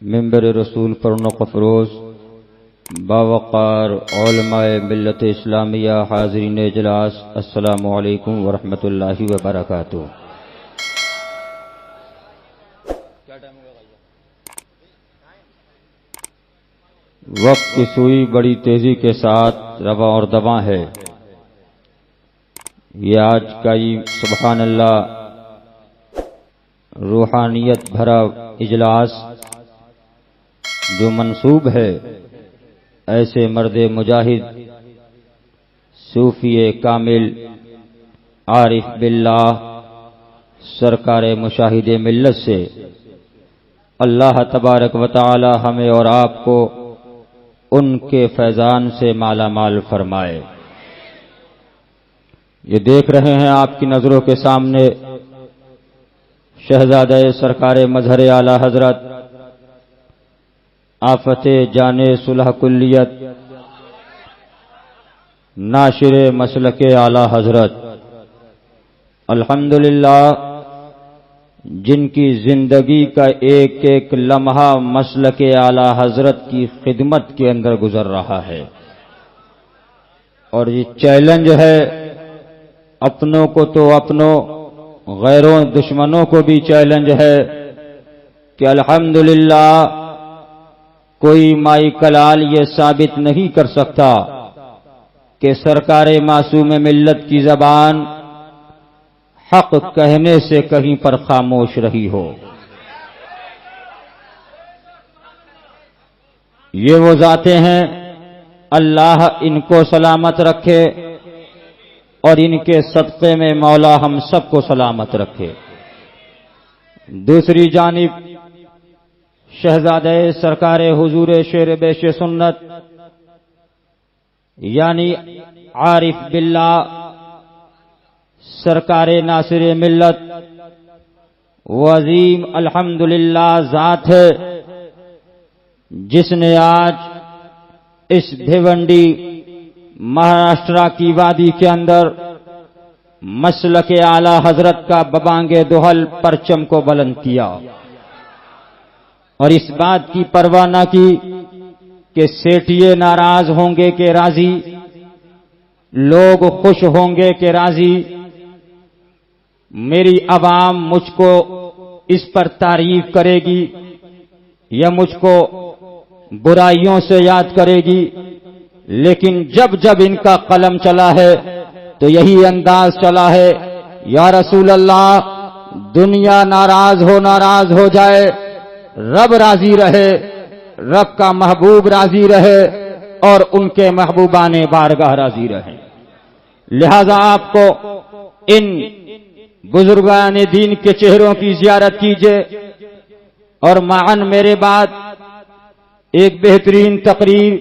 منبر رسول پر نقفروز باوقار علماء ملت اسلامیہ حاضرین اجلاس، السلام علیکم ورحمۃ اللہ وبرکاتہ۔ وقت کی سوئی بڑی تیزی کے ساتھ رواں اور دواں ہے۔ یہ آج کا سبحان اللہ روحانیت بھرا اجلاس جو منسوب ہے ایسے مرد مجاہد صوفی کامل عارف باللہ سرکار مشاہد ملت سے، اللہ تبارک و تعالی ہمیں اور آپ کو ان کے فیضان سے مالا مال فرمائے۔ یہ دیکھ رہے ہیں آپ کی نظروں کے سامنے شہزادہ سرکار مظہر اعلی حضرت آفت جان صلح کلیت ناشر مسلک اعلی حضرت، الحمدللہ جن کی زندگی کا ایک ایک لمحہ مسلک اعلی حضرت کی خدمت کے اندر گزر رہا ہے، اور یہ چیلنج ہے اپنوں کو تو اپنوں، غیروں دشمنوں کو بھی چیلنج ہے کہ الحمدللہ کوئی مائی کلال یہ ثابت نہیں کر سکتا کہ سرکار معصوم ملت کی زبان حق کہنے سے کہیں پر خاموش رہی ہو۔ یہ وہ ذاتیں ہیں، اللہ ان کو سلامت رکھے اور ان کے صدقے میں مولا ہم سب کو سلامت رکھے۔ دوسری جانب شہزادہ سرکار حضور شیر بیش سنت یعنی عارف باللہ سرکار ناصر ملت وہ عظیم الحمدللہ ذات ہے جس نے آج اس بھیونڈی مہاراشٹرا کی وادی کے اندر مسلک اعلی حضرت کا ببانگ دوحل پرچم کو بلند کیا، اور اس بات کی پرواہ نہ کی کہ سیٹھیے ناراض ہوں گے کہ راضی، لوگ خوش ہوں گے کہ راضی، میری عوام مجھ کو اس پر تعریف کرے گی یا مجھ کو برائیوں سے یاد کرے گی، لیکن جب جب ان کا قلم چلا ہے تو یہی انداز چلا ہے، یا رسول اللہ دنیا ناراض ہو جائے، رب راضی رہے، رب کا محبوب راضی رہے اور ان کے محبوبان بارگاہ راضی رہے۔ لہذا آپ کو ان بزرگان دین کے چہروں کی زیارت کیجئے، اور معاً میرے بعد ایک بہترین تقریر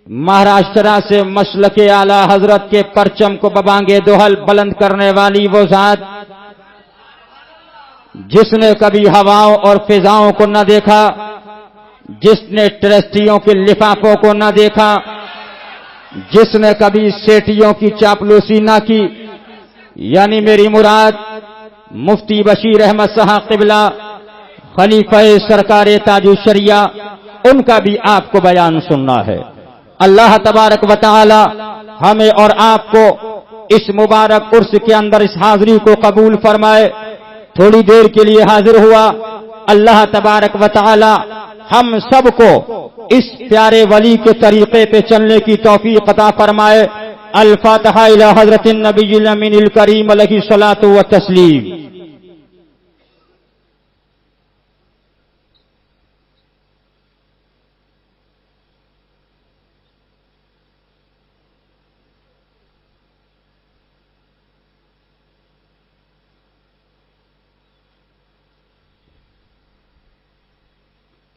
مہاراشٹرا سے مسلک اعلی حضرت کے پرچم کو ببانگے دوحل بلند کرنے والی وہ ذات جس نے کبھی ہواؤں اور فضاؤں کو نہ دیکھا، جس نے ٹرسٹیوں کے لفافوں کو نہ دیکھا، جس نے کبھی سیٹیوں کی چاپلوسی نہ کی، یعنی میری مراد مفتی بشیر احمد صاحب قبلہ خلیفہ سرکار تاج الشریعہ، ان کا بھی آپ کو بیان سننا ہے۔ اللہ تبارک و تعالی ہمیں اور آپ کو اس مبارک عرس کے اندر اس حاضری کو قبول فرمائے۔ تھوڑی دیر کے لیے حاضر ہوا، اللہ تبارک و تعالی ہم سب کو اس پیارے ولی کے طریقے پہ چلنے کی توفیق عطا فرمائے۔ الفاتحہ الی حضرت النبی الامین الکریم علیہ الصلاۃ والتسلیم۔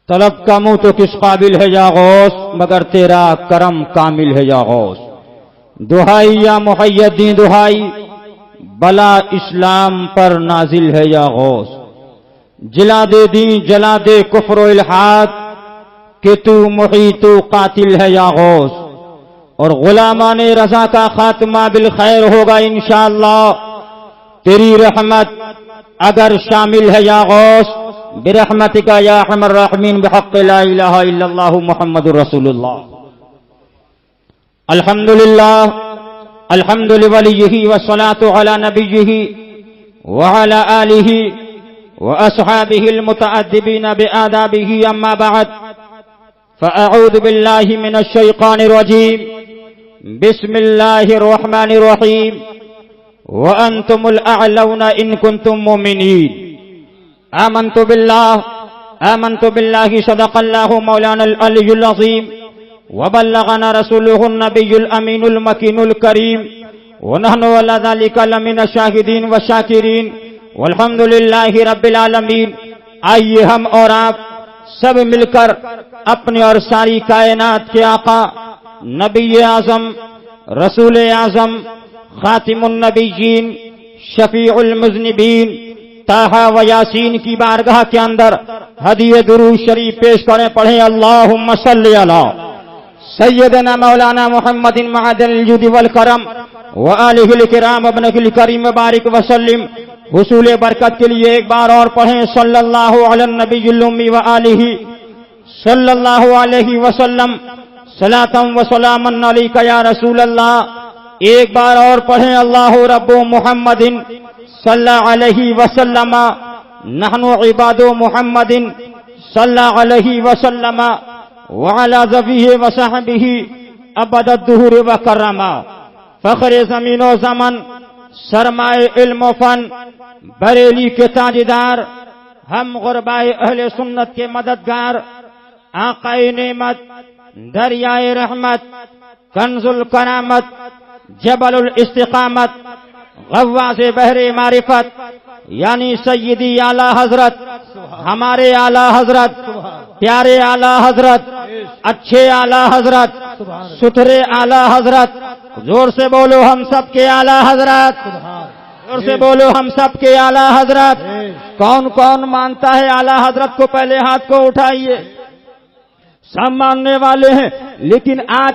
طلب کا منہ تو کس قابل ہے یا غوث، مگر تیرا کرم کامل ہے یا غوث۔ دہائی یا محی الدین دہائی، بلا اسلام پر نازل ہے یا غوث۔ جلا دے دین جلا دے کفر و الحاد، کہ تو محی تو قاتل ہے یا غوث۔ اور غلامان رضا کا خاتمہ بالخیر ہوگا انشاءاللہ۔ تیری رحمت اگر شامل ہے یا غوث، برحمتک یا ارحم الراحمین بحق لا الہ الا اللہ محمد رسول اللہ. الحمدللہ الحمد لولیہ والصلاة علی نبیہ وعلی آلہ واصحابہ المتأدبین بآدابہ. اما بعد فاعوذ باللہ من الشیطان الرجیم. بسم اللہ الرحمن الرحیم. وانتم الاعلون ان کنتم مؤمنین. آمنت باللہ صدق اللہ مولانا العلی العظیم وبلغنا رسوله النبی الامین المکین الکریم ونحن على ذلك لمن الشاہدین والشاکرین والحمد للہ رب العالمین. آئیے ہم اور آپ سب مل کر اپنے اور ساری کائنات کے آقا نبی اعظم رسول اعظم خاتم النبیین شفیع المذنبین طٰہٰ و یاسین کی بارگاہ کے اندر ہدیہ درود شریف پیش کریں. پڑھیں اللہم صلی علی سیدنا مولانا محمد معدن الجود والکرم وآلہ الکرام ابنہ الکریم بارک وسلم. حصول برکت کے لیے ایک بار اور پڑھیں صلی اللہ علی النبی الامی وآلہ صلی اللہ علیہ وسلم صلاۃ و سلام علیک یا رسول اللہ. ایک بار اور پڑھیں اللہ رب محمد صلی علیہ وسلم نحن عباد محمد صلی علیہ وسلم وعلی ذویہ وصحبہ ابد الدہور وکرما. فخر زمین و زمن سرمائے علم و فن بریلی کے تاجدار ہم غربائے اہل سنت کے مددگار آقائے نعمت دریائے رحمت کنز الکرامت جبل الاستقامت غواص بحر معرفت یعنی سیدی اعلی حضرت ہمارے اعلی حضرت پیارے اعلی حضرت اچھے اعلی حضرت ستھرے اعلی حضرت. زور سے بولو ہم سب کے اعلی حضرت. زور سے بولو ہم سب کے اعلی حضرت. کون کون مانتا ہے اعلی حضرت کو؟ پہلے ہاتھ کو اٹھائیے. سب ماننے والے ہیں، لیکن آج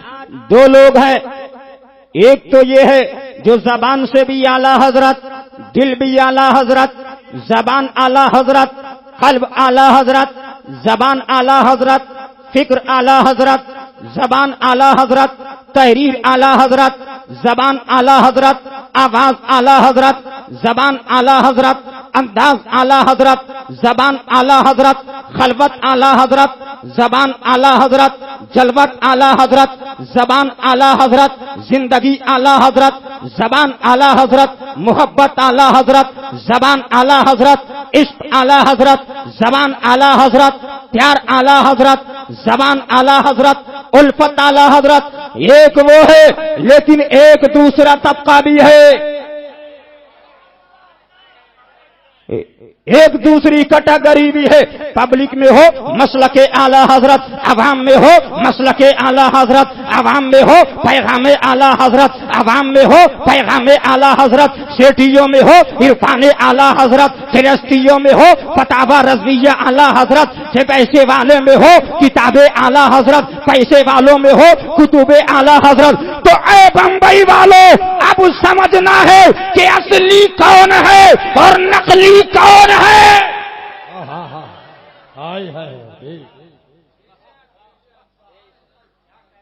دو لوگ ہیں. ایک تو یہ ہے جو زبان سے بھی اعلی حضرت، دل بھی اعلی حضرت، زبان اعلی حضرت، قلب اعلی حضرت، زبان اعلی حضرت، فکر اعلی حضرت، زبان اعلی حضرت، تحریر اعلی حضرت، زبان اعلی حضرت، آواز اعلی حضرت، زبان اعلی حضرت، انداز اعلی حضرت، زبان اعلی حضرت، خلوت اعلی حضرت، زبان اعلی حضرت، جلوت اعلی حضرت، زبان اعلی حضرت، زندگی اعلی حضرت، زبان اعلی حضرت، محبت اعلی حضرت، زبان اعلی حضرت، عشق اعلی حضرت، زبان اعلی حضرت، پیار اعلی حضرت، زبان اعلی حضرت، الفت اعلی حضرت. ایک وہ ہے، لیکن ایک دوسرا طبقہ بھی ہے. ایک دوسری کیٹیگری بھی ہے. پبلک میں ہو مسلک اعلی حضرت، عوام میں ہو مسلک اعلی حضرت، عوام میں ہو پیغام اعلی حضرت، عوام میں ہو پیغام اعلی حضرت، سیٹیوں میں ہو عرفان اعلی حضرت، گرہستیوں میں ہو فتاوی رضویہ اعلی حضرت، سے پیسے والے میں ہو کتاب اعلی حضرت، پیسے والوں میں ہو کتب اعلی حضرت. تو اے بمبئی والوں، اب سمجھنا ہے کہ اصلی کون ہے اور نقلی کون ہے.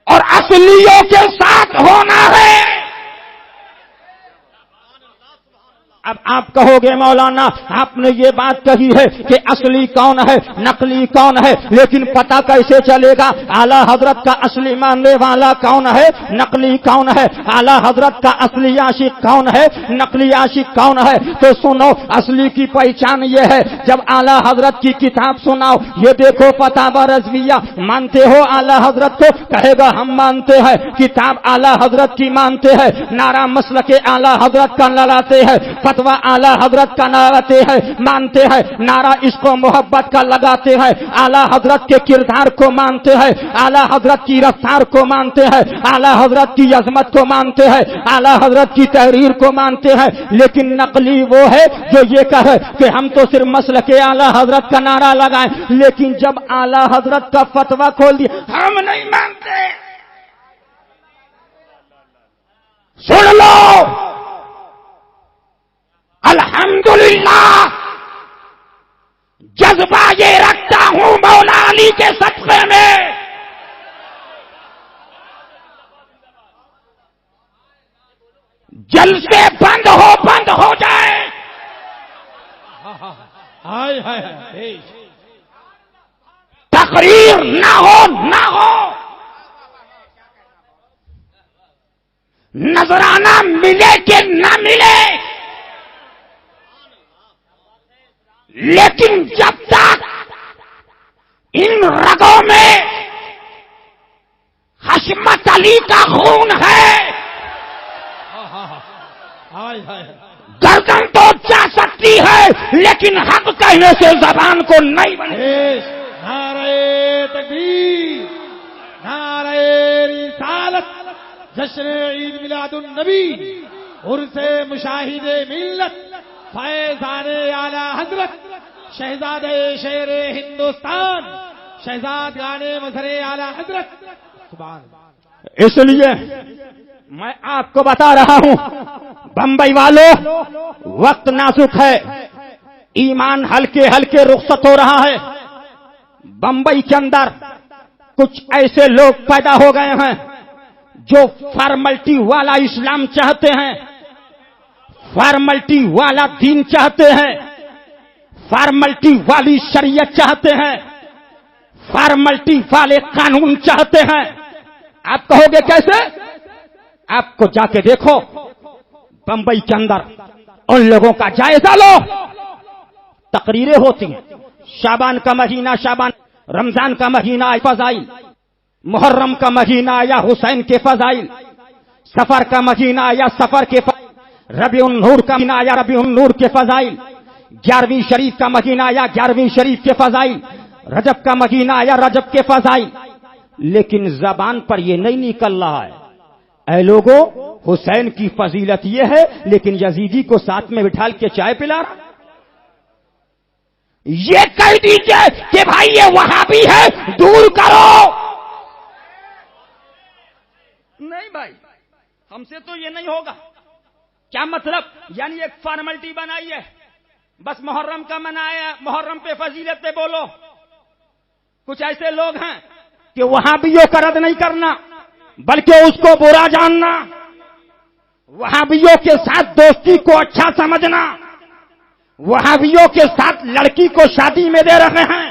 اور اصلیوں کے ساتھ ہونا ہے. اب آپ کہو گے مولانا آپ نے یہ بات کہی ہے کہ اصلی کون ہے نقلی کون ہے، لیکن پتہ کیسے چلے گا اعلی حضرت کا اصلی ماننے والا کون ہے نقلی کون ہے؟ اعلی حضرت کا اصلی عاشق کون ہے نقلی عاشق کون ہے؟ تو سنو، اصلی کی پہچان یہ ہے جب اعلی حضرت کی کتاب سناؤ، یہ دیکھو فتاوی رضویہ، مانتے ہو اعلی حضرت کو؟ کہے گا ہم مانتے ہیں. کتاب اعلی حضرت کی مانتے ہیں، نعرہ مسلک اعلی حضرت کا لگاتے ہیں، فتویٰ اعلی حضرت کا لگاتے ہیں، مانتے ہیں، نعرہ عشق و محبت کا لگاتے ہیں، اعلی حضرت کے کردار کو مانتے ہیں، اعلی حضرت کی رفتار کو مانتے ہیں، اعلی حضرت کی عظمت کو مانتے ہیں، اعلی حضرت کی تحریر کو مانتے ہیں. لیکن نقلی وہ ہے جو یہ کہے کہ ہم تو صرف مسلک اعلی حضرت کا نعرہ لگائیں، لیکن جب اعلی حضرت کا فتویٰ کھول دیا ہم نہیں مانتے. سن لو، الحمدللہ جذبہ یہ رکھتا ہوں مولا علی کے صدقے میں، جلسے بند ہو جائے، تقریر نہ ہو، نذرانہ ملے کہ نہ ملے، لیکن جب تک ان رگوں میں حشمت علی کا خون ہے، گردن تو جا سکتی ہے لیکن حق کہنے سے زبان کو نہیں بنے۔ نعرہ تکبیر، نعرہ رسالت، جشن عید میلاد النبی، عرس مشاہد ملت، فیضان اعلی حضرت شہزادہ شیر ہندوستان، شہزادگان مظہر اعلی حضرت، سبحان اللہ۔ اس لیے میں آپ کو بتا رہا ہوں بمبئی والوں، وقت نازک ہے، ایمان ہلکے ہلکے رخصت ہو رہا ہے۔ بمبئی کے اندر کچھ ایسے لوگ پیدا ہو گئے ہیں جو فارملٹی والا اسلام چاہتے ہیں، فارملٹی والا دین چاہتے ہیں، فارملٹی والی شریعت چاہتے ہیں، فارملٹی والے قانون چاہتے ہیں۔ آپ کہو گے کیسے؟ آپ کو جا کے دیکھو بمبئی کے اندر، ان لوگوں کا جائزہ لو، تقریریں ہوتی ہیں، شعبان کا مہینہ، شعبان، رمضان کا مہینہ فضائل، محرم کا مہینہ یا حسین کے فضائل، سفر کا مہینہ یا سفر کے فضائل، ربیع النور کا مہینہ یا ربیع النور کے فضائل، 11ویں شریف کا مہینہ یا 11ویں شریف کے فضائل، رجب کا مہینہ یا رجب کے فضائل، لیکن زبان پر یہ نہیں نکل رہا ہے۔ اے لوگوں، حسین کی فضیلت یہ ہے لیکن یزیدی کو ساتھ میں بٹھال کے چائے پلا رہا۔ یہ کہہ دیجئے کہ بھائی یہ وہابی ہے، دور کرو۔ نہیں بھائی، ہم سے تو یہ نہیں ہوگا۔ کیا مطلب؟ یعنی ایک فارملٹی بنائی ہے، بس محرم کا منایا، محرم پہ فضیلت پہ بولو۔ کچھ ایسے لوگ ہیں کہ وہابیوں کا رد نہیں کرنا بلکہ اس کو برا جاننا، وہابیوں کے ساتھ دوستی کو اچھا سمجھنا، وہابیوں کے ساتھ لڑکی کو شادی میں دے رہے ہیں،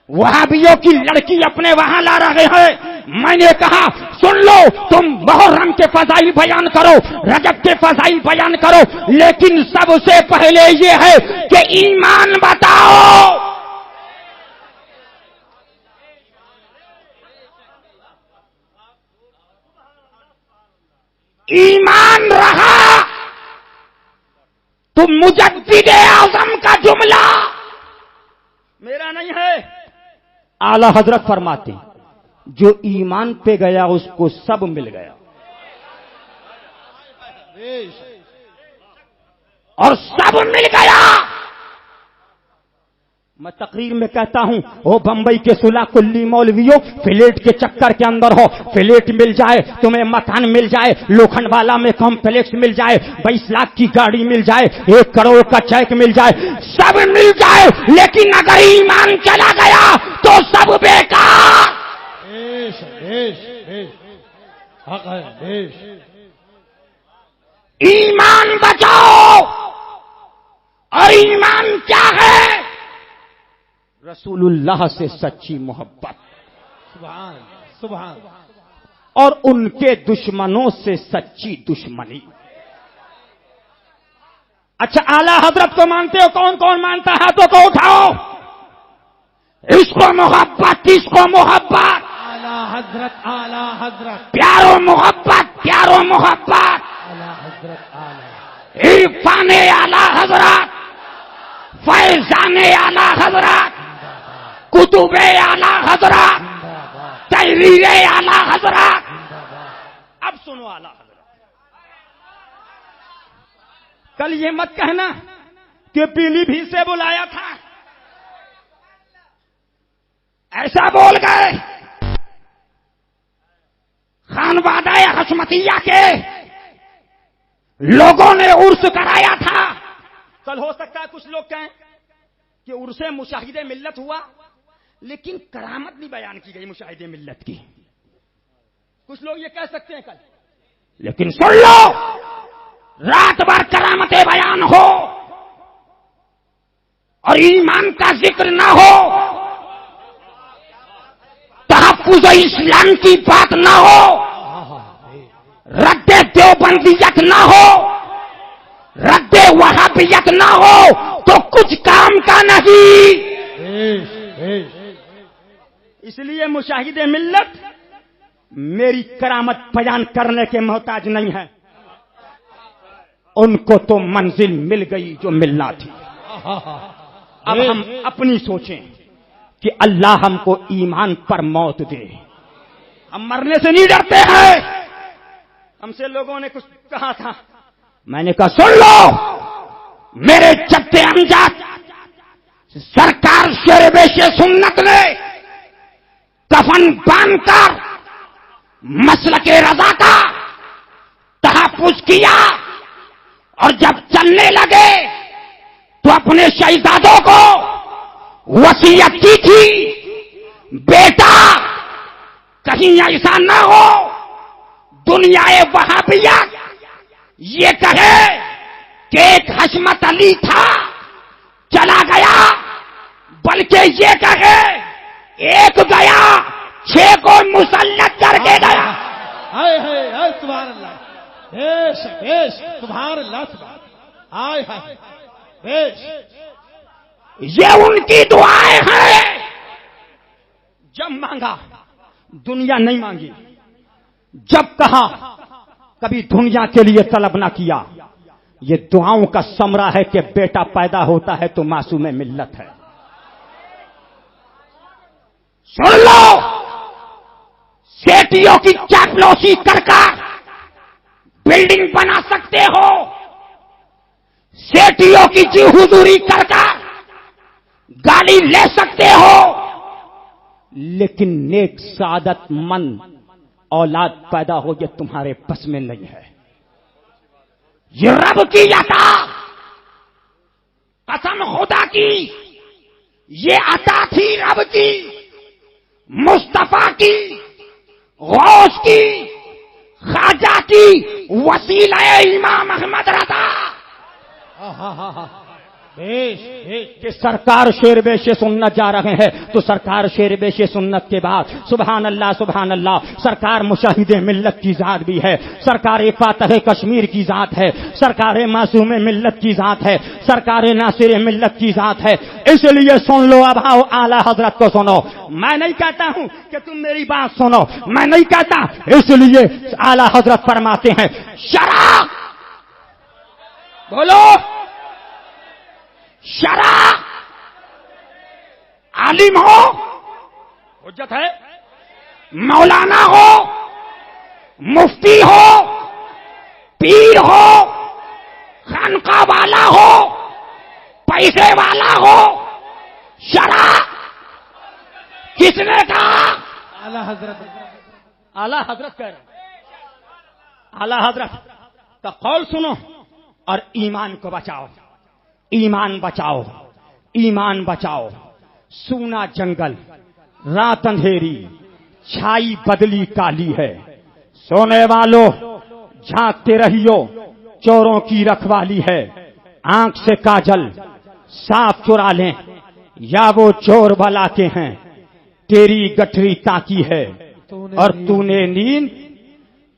وہابیوں کی لڑکی اپنے وہاں لا رہے ہیں۔ میں نے کہا سن لو، تم محرم کے فضائل بیان کرو، رجب کے فضائل بیان کرو، لیکن سب سے پہلے یہ ہے کہ ایمان بتاؤ۔ ایمان رہا تو مجدد اعظم کا جملہ میرا نہیں ہے، اعلی حضرت فرماتے ہیں جو ایمان پہ گیا اس کو سب مل گیا، اور سب مل گیا۔ میں تقریر میں کہتا ہوں، وہ بمبئی کے صلح کلی مولویوں، فلیٹ کے چکر کے اندر ہو، فلیٹ مل جائے، تمہیں مکان مل جائے، لوکھنڈ والا میں کمپلیکس مل جائے، 22 لاکھ کی گاڑی مل جائے، 1 کروڑ کا چیک مل جائے، سب مل جائے، لیکن اگر ایمان چلا گیا تو سب بیکار۔ ایمان بچاؤ، اور ایمان کیا ہے؟ رسول اللہ سے سچی محبت، سبحان سبحان، اور ان کے دشمنوں سے سچی دشمنی۔ اچھا، اعلی حضرت کو مانتے ہو؟ کون کون مانتا ہے؟ ہاتھوں کو اٹھاؤ۔ اس کو محبت، اس کو محبت، اعلی حضرت، اعلی حضرت، پیارو محبت، پیارو محبت، اعلی حضرت، اعلی عرفان اعلی حضرت، فیضان اعلی حضرت، کتب اعلی حضرت، تحریر اعلی حضرت۔ اب سنو اعلی حضرت، کل یہ مت کہنا کہ پیلی بھی سے بلایا تھا، ایسا بول گئے خانوادہ حشمتیہ کے لوگوں نے عرس کرایا تھا۔ کل ہو سکتا ہے کچھ لوگ کہیں کہ عرص مشاہد ملت ہوا لیکن کرامت نہیں بیان کی گئی مشاہد ملت کی. کچھ لوگ یہ کہہ سکتے ہیں کل، لیکن سن لو، رات بھر کرامتیں بیان ہو اور ایمان کا ذکر نہ ہو، تحفظ اسلام کی بات نہ ہو، رد دیوبندیت نہ ہو، رد وہابیت نہ ہو تو کچھ کام کا نہیں. اس لیے مشاہد ملت میری کرامت بیان کرنے کے محتاج نہیں ہے، ان کو تو منزل مل گئی جو ملنا تھی. اب ہم اپنی سوچیں کہ اللہ ہم کو ایمان پر موت دے. ہم مرنے سے نہیں ڈرتے ہیں. ہم سے لوگوں نے کچھ کہا تھا، میں نے کہا سن لو میرے چچے امجاد، سرکار شیر بیش سنت نے کفن باندھ کر مسلک رضا کا تحفظ کیا اور جب چلنے لگے تو اپنے شہزادوں کو وصیت کی تھی، بیٹا کہیں ایسا نہ ہو دنیا وہابیت یہ کہے کہ ایک حشمت علی تھا چلا گیا، بلکہ یہ کہے ایک گیا 6 کو مسلط کر کے گیا. سبحان اللہ، بیش بیش، سبحان اللہ، سبحان ہائے ہائے بیش. یہ ان کی دعائیں ہیں. جب مانگا دنیا نہیں مانگی، جب کہا کبھی دنیا کے لیے طلب نہ کیا. یہ دعاؤں کا ثمرہ ہے کہ بیٹا پیدا ہوتا ہے تو معصوم ملت ہے. سن لو، سیٹیوں کی چاپلوسی کر کر بلڈنگ بنا سکتے ہو، سیٹیوں کی جی حضوری کر کر گاڑی لے سکتے ہو، لیکن نیک سعادت مند اولاد پیدا ہو یہ تمہارے بس میں نہیں ہے. یہ رب کی عطا، قسم خدا کی یہ عطا تھی رب کی، مصطفیٰ کی، غوث کی، خواجہ کی، وسیلہ امام احمد رضا. کہ سرکار شیر بیش سنت جا رہے ہیں تو سرکار شیر بیش سنت کے بعد سبحان اللہ سبحان اللہ، سرکار مشاہد ملت کی ذات بھی ہے، سرکار فاتح کشمیر کی ذات ہے، سرکار معصوم ملت کی ذات ہے، سرکار ناصر ملت کی ذات ہے. اس لیے سن لو، اب آؤ اعلی حضرت کو سنو. میں نہیں کہتا ہوں کہ تم میری بات سنو، میں نہیں کہتا. اس لیے اعلی حضرت فرماتے ہیں شرع، بولو شرع، عالم ہو حجت ہے، مولانا ہو، مفتی ہو، پیر ہو، خانقاہ والا ہو، پیسے والا ہو، شرع کس نے کہا؟ اعلی حضرت. اعلی حضرت کہہ رہے، اعلی حضرت کا قول سنو اور ایمان کو بچاؤ. ایمان بچاؤ، ایمان بچاؤ. سونا جنگل، رات اندھیری، چھائی بدلی کالی ہے. سونے والوں جھانکتے رہیو، چوروں کی رکھوالی ہے. آنکھ سے کاجل صاف چرا لیں یا وہ چور بلا کے ہیں. تیری گٹھری تاکی ہے اور تو نے نیند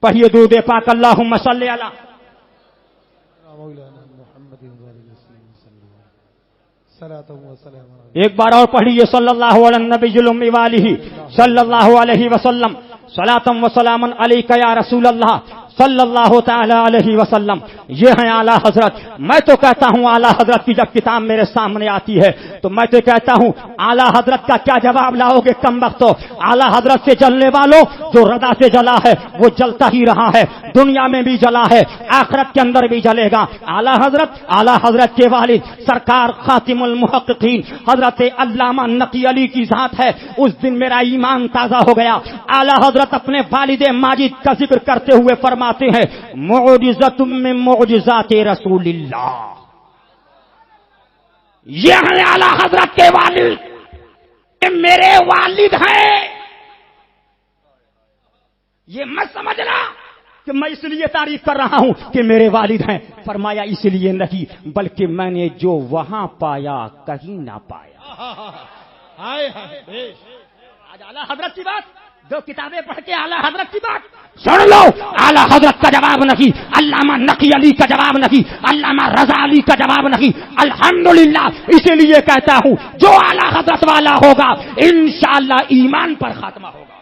پڑھیے درود پاک اللہم صلی علی. ایک بار اور پڑھیے صلی اللہ علیہ النبی الامی والہ صلی اللہ علیہ وسلم. صلاۃ و سلام علیک یا رسول اللہ صلی اللہ تعالی علیہ وسلم. یہ ہیں اعلی حضرت. میں تو کہتا ہوں اعلی حضرت کی جب کتاب میرے سامنے آتی ہے تو میں تو کہتا ہوں اعلی حضرت کا کیا جواب لاؤ گے کم وقتو. اعلی حضرت سے جلنے والوں جو رضا سے جلا ہے وہ جلتا ہی رہا ہے، دنیا میں بھی جلا ہے، آخرت کے اندر بھی جلے گا. اعلی حضرت کے والد سرکار خاتم المحققین حضرت علامہ نقی علی کی ذات ہے. اس دن میرا ایمان تازہ ہو گیا. اعلی حضرت اپنے والد ماجد کا ذکر کرتے ہوئے فرماتے ہیں معجزۃ من معجزات رسول اللہ. یہ ہیں اعلی حضرت کے والد، یہ میرے والد ہیں. یہ مت سمجھنا کہ میں اس لیے تعریف کر رہا ہوں کہ میرے والد ہیں. فرمایا اس لیے نہیں بلکہ میں نے جو وہاں پایا کہیں نہ پایا. ہائے ہائے آج اعلی حضرت کی بات، دو کتابیں پڑھ کے اعلی حضرت کی بات سن لو. اعلی حضرت کا جواب نہیں، علامہ نقی علی کا جواب نہیں، علامہ رضا علی کا جواب نہیں. الحمدللہ اسی لیے کہتا ہوں جو اعلی حضرت والا ہوگا انشاءاللہ ایمان پر خاتمہ ہوگا.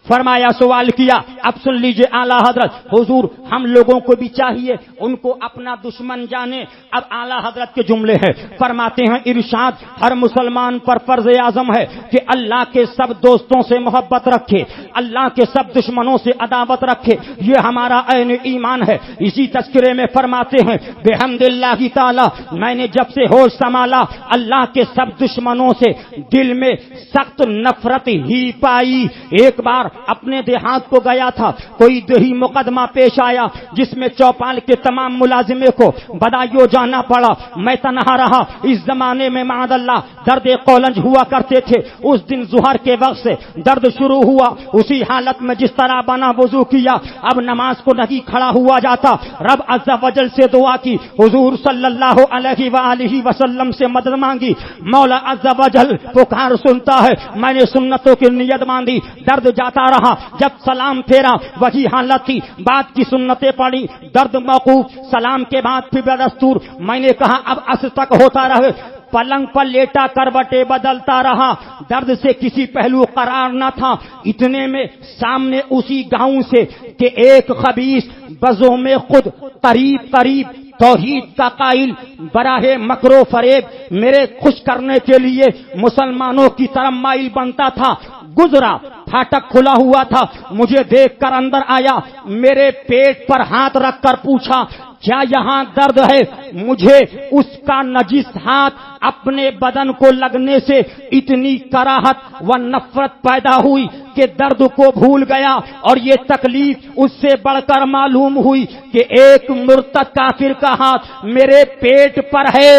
فرمایا سوال کیا. اب سن لیجئے اعلیٰ حضرت حضور ہم لوگوں کو بھی چاہیے ان کو اپنا دشمن جانے. اب اعلیٰ حضرت کے جملے ہیں. فرماتے ہیں ارشاد ہر مسلمان پر فرض اعظم ہے کہ اللہ کے سب دوستوں سے محبت رکھے، اللہ کے سب دشمنوں سے عداوت رکھے. یہ ہمارا عین ایمان ہے. اسی تذکرے میں فرماتے ہیں بحمد اللہ تعالی میں نے جب سے ہوش سنبھالا اللہ کے سب دشمنوں سے دل میں سخت نفرت ہی پائی. ایک بار اپنے دیہات کو گیا تھا، کوئی دیہی مقدمہ پیش آیا جس میں چوپال کے تمام ملازمے کو بدایوں جانا پڑا. میں تنہا رہا. اس زمانے میں معاذ اللہ درد قولنج ہوا کرتے تھے. اس دن ظہر کے وقت سے درد شروع ہوا. اسی حالت میں جس طرح بنا وضو کیا، اب نماز کو نہیں کھڑا ہوا جاتا. رب عز و جل سے دعا کی، حضور صلی اللہ علیہ وآلہ وسلم سے مدد مانگی. مولا عز و جل پکار سنتا ہے. میں نے سنتوں کی نیت باندھی، درد جاتا رہا. جب سلام پھیرا وہی حالت تھی. بعد کی سنتیں پڑھی، درد موقوف. سلام کے بعد پھر بدستور میں نے کہا اب عصر تک ہوتا رہے. پلنگ پر لیٹا کروٹیں بدلتا رہا. درد سے کسی پہلو قرار نہ تھا. اتنے میں سامنے اسی گاؤں سے کہ ایک خبیث بزوں میں خود قریب توحید کا قائل براہ مکر و فریب میرے خوش کرنے کے لیے مسلمانوں کی طرف مائل بنتا تھا. گزرا، پھاٹک کھلا ہوا تھا. مجھے دیکھ کر اندر آیا. میرے پیٹ پر ہاتھ رکھ کر پوچھا کیا یہاں درد ہے؟ مجھے اس کا نجس ہاتھ اپنے بدن کو لگنے سے اتنی کراہت و نفرت پیدا ہوئی کہ درد کو بھول گیا. اور یہ تکلیف اس سے بڑھ کر معلوم ہوئی کہ ایک مرتد کافر کا ہاتھ میرے پیٹ پر ہے.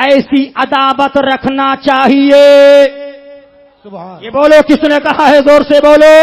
ایسی عداوت رکھنا چاہیے. یہ بولو کس نے کہا ہے؟ زور سے بولو.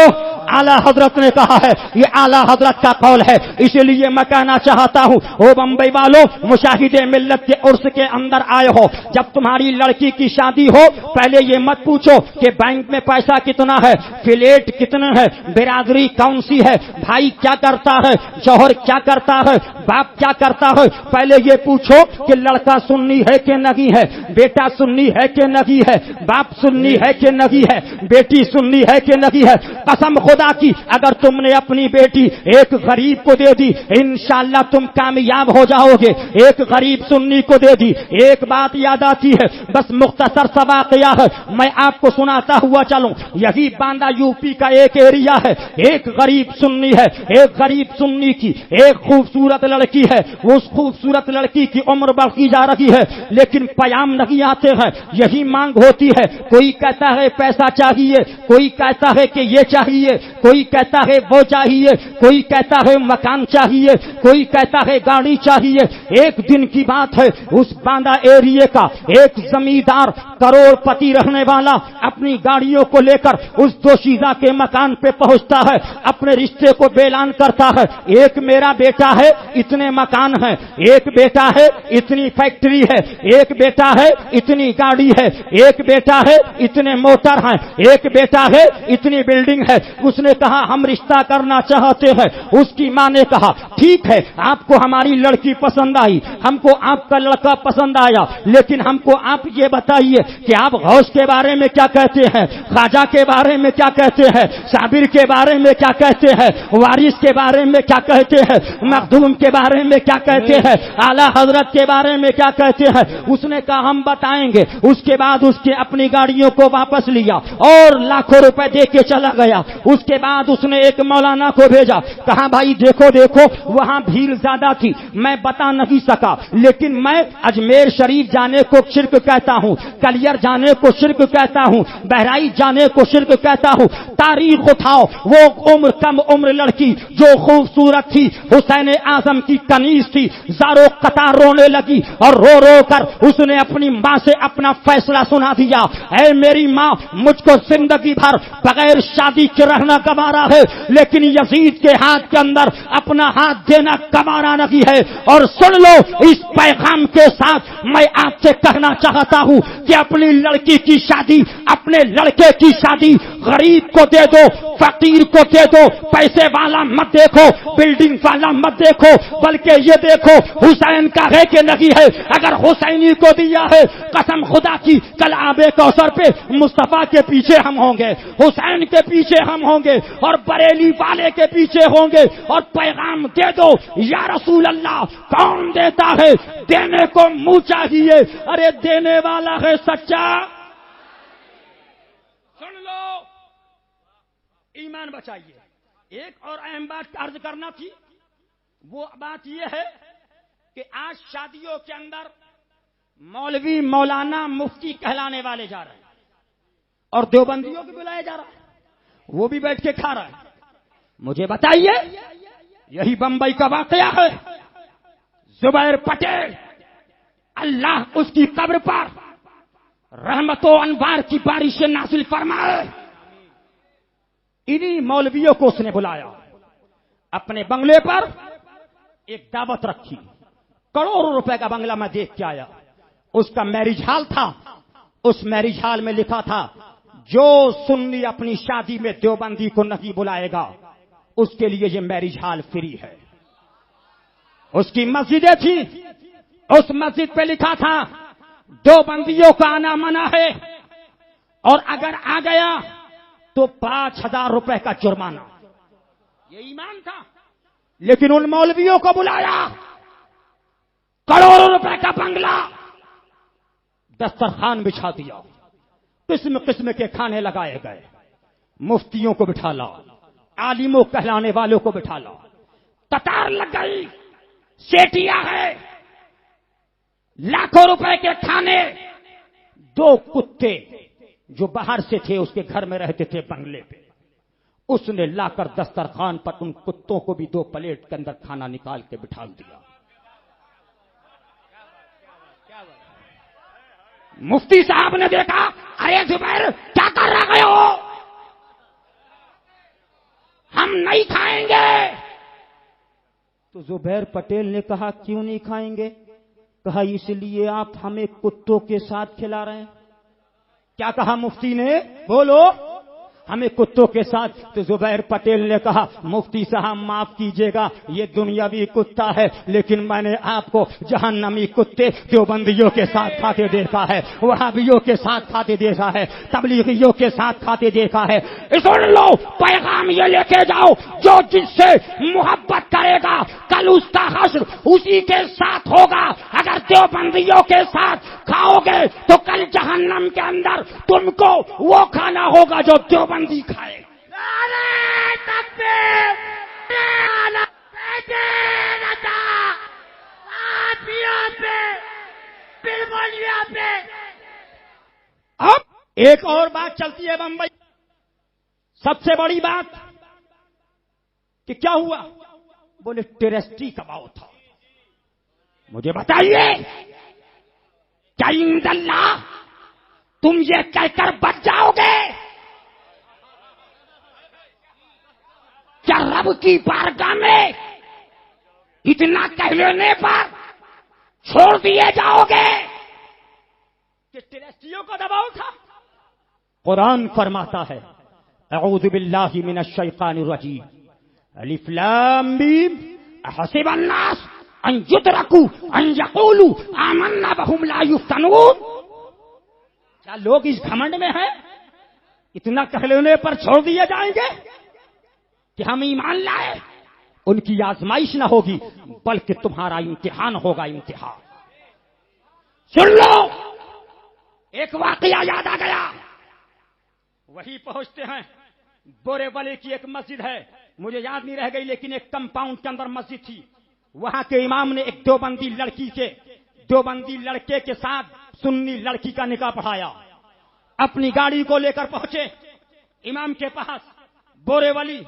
اعلیٰ حضرت نے کہا ہے. یہ اعلیٰ حضرت کا قول ہے. اسی لیے میں کہنا چاہتا ہوں او بمبئی والوں، مشاہد ملت کے عرس کے اندر آئے ہو، جب تمہاری لڑکی کی شادی ہو پہلے یہ مت پوچھو کہ بینک میں پیسہ کتنا ہے، فلیٹ کتنے ہے، برادری کون سی ہے، بھائی کیا کرتا ہے، شوہر کیا کرتا ہے، باپ کیا کرتا ہے. پہلے یہ پوچھو کہ لڑکا سنی ہے کہ نہیں ہے، بیٹا سنی ہے کہ نہیں ہے، باپ سنی ہے کہ نہیں ہے، بیٹی سنی ہے کہ نہیں ہے. قسم خدا کی اگر تم نے اپنی بیٹی ایک غریب کو دے دی انشاءاللہ تم کامیاب ہو جاؤ گے. ایک غریب سنی کو دے دی. ایک بات یاد آتی ہے، بس مختصر سا واقعہ ہے میں آپ کو سناتا ہوا چلوں. یہی باندہ یو پی کا ایک ایریا ہے. ایک غریب سنی ہے. ایک غریب سنی کی ایک خوبصورت لڑکی ہے. اس خوبصورت لڑکی کی عمر بڑھتی جا رہی ہے لیکن پیام نہیں آتے ہیں. یہی مانگ ہوتی ہے. کوئی کہتا ہے پیسہ چاہیے، کوئی کہتا ہے کہ یہ چاہیے، کوئی کہتا ہے وہ چاہیے، کوئی کہتا ہے مکان چاہیے، کوئی کہتا ہے گاڑی چاہیے. ایک دن کی بات ہے، اس باندہ ایریے کا ایک زمیندار کروڑ پتی رہنے والا اپنی گاڑیوں کو لے کر اس دوشیزہ کے مکان پہ پہنچتا ہے. اپنے رشتے کو بیان کرتا ہے. ایک میرا بیٹا ہے، اتنے مکان ہیں. ایک بیٹا ہے، اتنی فیکٹری ہے. ایک بیٹا ہے، اتنی گاڑی ہے. ایک بیٹا ہے، اتنے موٹر ہیں. ایک بیٹا ہے، اتنی بلڈنگ ہے. اس نے کہا ہم رشتہ کرنا چاہتے ہیں. اس کی ماں نے کہا ٹھیک ہے، آپ کو ہماری لڑکی پسند آئی، ہم کو آپ کا لڑکا پسند آیا، لیکن ہم کو آپ یہ بتائیے کہ آپ غوث کے بارے میں کیا کہتے ہیں، خواجہ کے بارے میں کیا کہتے ہیں، صابر کے بارے میں کیا کہتے ہیں، وارث کے بارے میں کیا کہتے ہیں، مخدوم کے بارے میں کیا کہتے ہیں، اعلیٰ حضرت کے بارے میں کیا کہتے ہیں. اس نے کہا ہم بتائیں گے. اس کے بعد اس کے اپنی گاڑیوں کو واپس لیا اور لاکھوں روپے دے کے چلا گیا. اس اس کے بعد اس نے ایک مولانا کو بھیجا, کہا بھائی دیکھو دیکھو وہاں بھیڑ زیادہ تھی, میں بتا نہیں سکا, لیکن میں اجمیر شریف جانے کو شرک کہتا ہوں, کلیر جانے کو شرک کہتا ہوں, بہرائچ جانے کو شرک کہتا ہوں. تاریخ اٹھاؤ, وہ کم عمر لڑکی جو خوبصورت تھی, حسین اعظم کی کنیز تھی, زاروں قطار رونے لگی اور رو رو کر اس نے اپنی ماں سے اپنا فیصلہ سنا دیا, اے میری ماں, مجھ کو زندگی بھر بغیر شادی کے رہنا گوارا ہے, لیکن یزید کے ہاتھ کے اندر اپنا ہاتھ دینا گوارا نہیں ہے. اور سن لو, اس پیغام کے ساتھ میں آپ سے کہنا چاہتا ہوں کہ اپنی لڑکی کی شادی, اپنے لڑکے کی شادی غریب کو دے دو, فقیر کو دے دو, پیسے والا مت دیکھو, بلڈنگ والا مت دیکھو, بلکہ یہ دیکھو حسین کا ہے کہ نہیں ہے. اگر حسینی کو دیا ہے, قسم خدا کی کل آب کوثر پہ مصطفیٰ کے پیچھے ہم ہوں گے, حسین کے پیچھے ہم ہوں گے, اور بریلی والے کے پیچھے ہوں گے, اور پیغام دے دو یا رسول اللہ. کون دیتا ہے؟ دینے کو منہ چاہیے, ارے دینے والا ہے سچا. سن لو, ایمان بچائیے. ایک اور اہم بات عرض کرنا تھی, وہ بات یہ ہے کہ آج شادیوں کے اندر مولوی, مولانا, مفتی کہلانے والے جا رہے ہیں, اور دیوبندیوں کو بلایا جا رہا ہے, وہ بھی بیٹھ کے کھا رہا ہے. مجھے بتائیے, یہی بمبئی کا واقعہ ہے. زبیر پٹیل, اللہ اس کی قبر پر رحمت و انوار کی بارش نازل فرمائے, انہی مولویوں کو اس نے بلایا, اپنے بنگلے پر ایک دعوت رکھی. کروڑوں روپے کا بنگلہ میں دیکھ کے آیا. اس کا میرج ہال تھا, اس میرج ہال میں لکھا تھا جو سنی اپنی شادی میں دیوبندی کو نہیں بلائے گا اس کے لیے یہ میرج ہال فری ہے. اس کی مسجدیں تھیں, اس مسجد پہ لکھا تھا دیوبندیوں کا آنا منع ہے, اور اگر آ گیا تو 5,000 روپے کا جرمانہ. یہ ایمان تھا. لیکن ان مولویوں کو بلایا, کروڑوں روپے کا بنگلہ, دسترخوان بچھا دیا, قسم قسم کے کھانے لگائے گئے, مفتیوں کو بٹھا لا, عالموں کہلانے والوں کو بٹھا لا, قطار لگ گئی, سیٹیاں ہے, لاکھوں روپے کے کھانے. 2 کتے جو باہر سے تھے اس کے گھر میں رہتے تھے بنگلے پہ, اس نے لا کر دسترخوان پر ان کتوں کو بھی 2 پلیٹ کے اندر کھانا نکال کے بٹھا دیا. مفتی صاحب نے دیکھا, ارے زبیر کیا کر رہے ہو, ہم نہیں کھائیں گے. تو زبیر پٹیل نے کہا کیوں نہیں کھائیں گے؟ کہا اس لیے آپ ہمیں کتوں کے ساتھ کھلا رہے ہیں. کیا کہا مفتی نے؟ بولو. ہمیں کتوں کے ساتھ. تو زبیر پٹیل نے کہا مفتی صاحب معاف کیجیے گا, یہ دنیاوی کتا ہے, لیکن میں نے آپ کو جہنمی کتے دیوبندیوں کے ساتھ کھاتے دیکھا ہے, وہابیوں کے ساتھ کھاتے دیکھا ہے, تبلیغیوں کے ساتھ کھاتے دیکھا ہے. سن لو, پیغام یہ لے کے جاؤ, جو جس سے محبت کرے گا کل اس کا حشر اسی کے ساتھ ہوگا. اگر دیوبندیوں کے ساتھ کھاؤ گے تو کل جہنم کے اندر تم کو وہ کھانا ہوگا جو دیوبندی کھائے. اب ایک اور بات چلتی ہے بمبئی, سب سے بڑی بات کہ کیا ہوا؟ بولے ٹیرسٹی کا باؤ تھا. مجھے بتائیے, کیا عند اللہ تم یہ کہہ کر بچ جاؤ گے کیا رب کی بارگاہ میں اتنا کہہ لینے پر چھوڑ دیے جاؤ گے کہ ٹیرسٹیوں کا دباؤ تھا؟ قرآن فرماتا ہے اعوذ باللہ من الشیطان الرجیم, الف لام میم, احسب الناس ان یترکوا ان یقولوا آمنا وهم لا یفتنون. کیا لوگ اس گھمنڈ میں ہیں اتنا کہہ لینے پر چھوڑ دیے جائیں گے کہ ہم ایمان لائے؟ ان کی آزمائش نہ ہوگی بلکہ تمہارا امتحان ہوگا. امتحان. سن لو, ایک واقعہ یاد آ گیا. وہی پہنچتے ہیں بورے والے کی ایک مسجد ہے، مجھے یاد نہیں رہ گئی، لیکن ایک کمپاؤنڈ کے اندر مسجد تھی. وہاں کے امام نے ایک دیوبندی لڑکے کے ساتھ سنی لڑکی کا نکاح پڑھایا. اپنی گاڑی کو لے کر پہنچے امام کے پاس. بورے والی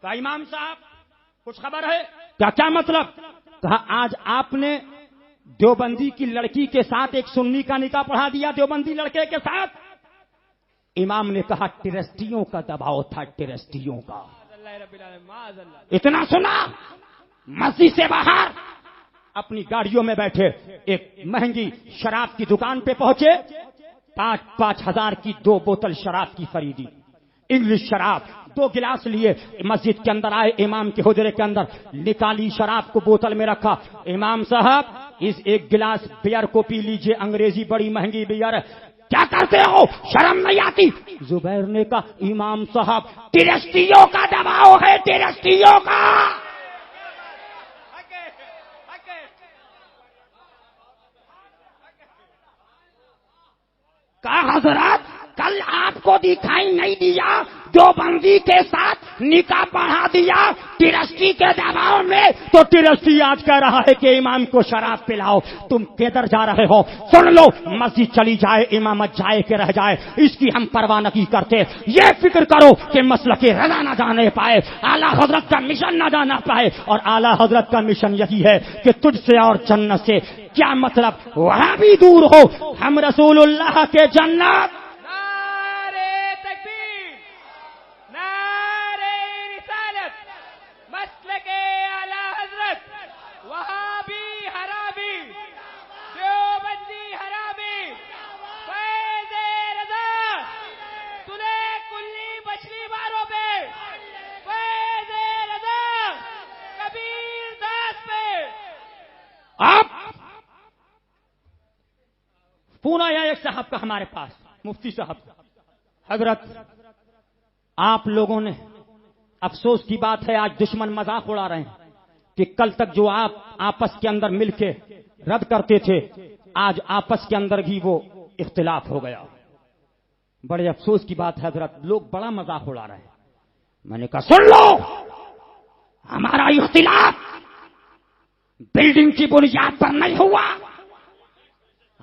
کہا امام صاحب کچھ خبر ہے؟ کیا مطلب؟ کہا آج آپ نے دیوبندی کی لڑکی کے ساتھ ایک سنی کا نکاح پڑھا دیا دیوبندی لڑکے کے ساتھ. امام نے کہا ٹرسٹیوں کا دباؤ تھا، ٹرسٹیوں کا. اتنا سنا، مسجد سے باہر اپنی گاڑیوں میں بیٹھے ایک مہنگی شراب کی دکان پہ پہنچے. 5,000 کی 2 بوتل شراب کی خریدی، انگلش شراب. 2 گلاس لیے مسجد کے اندر آئے، امام کے حجرے کے اندر نکالی شراب کو بوتل میں رکھا. امام صاحب اس 1 گلاس بیئر کو پی لیجئے، انگریزی بڑی مہنگی بیئر. کیا کرتے ہو، شرم نہیں آتی؟ زبیر نے کہا امام صاحب ٹرسٹیوں کا دباؤ ہے، ٹرسٹیوں کا. کہا حضرت کل آپ کو دکھائی نہیں دیا دیوبندی کے ساتھ نکاح پڑھا دیا ٹرسٹی کے دباؤ میں، تو ٹرسٹی آج کہہ رہا ہے کہ امام کو شراب پلاؤ. تم کدھر جا رہے ہو؟ سن لو، مسجد چلی جائے، امامت جائے کہ رہ جائے، اس کی ہم پرواہ نہیں کرتے. یہ فکر کرو کہ مسلک رضا نہ جانے پائے، اعلیٰ حضرت کا مشن نہ جانا پائے. اور اعلیٰ حضرت کا مشن یہی ہے کہ تجھ سے اور جنت سے کیا مطلب وہاں بھی دور ہو، ہم رسول اللہ کے جنت. آپ پونا یا ایک صاحب کا ہمارے پاس مفتی صاحب کا، حضرت آپ لوگوں نے، افسوس کی بات ہے آج دشمن مذاق اڑا رہے ہیں کہ کل تک جو آپ آپس کے اندر مل کے رد کرتے تھے، آج آپس کے اندر بھی وہ اختلاف ہو گیا. بڑے افسوس کی بات ہے حضرت، لوگ بڑا مذاق اڑا رہے ہیں. میں نے کہا سن لو، ہمارا اختلاف بلڈنگ کی بنیاد پر نہیں ہوا،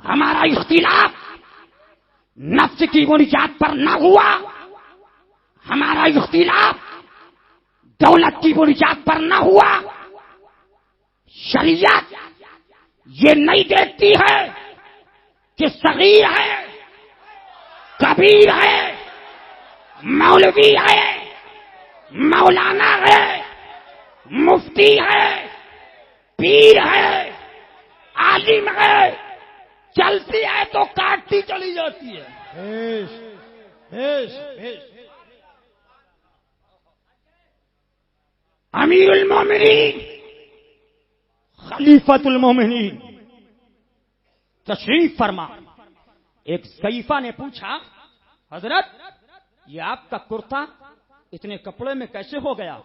ہمارا اختلاف نفس کی بنیاد پر نہ ہوا، ہمارا اختلاف دولت کی بنیاد پر نہ ہوا. شریعت یہ نہیں دیکھتی ہے کہ صغیر ہے، کبیر ہے، مولوی ہے، مولانا ہے، مفتی ہے، پیر ہے، عالم ہے، چلتی ہے تو کاٹتی چلی جاتی ہے. امیر المومنین خلیفۃ المومنین تشریف فرما. ایک ضعیفہ نے پوچھا حضرت یہ آپ کا کرتا اتنے کپڑے میں کیسے ہو گیا؟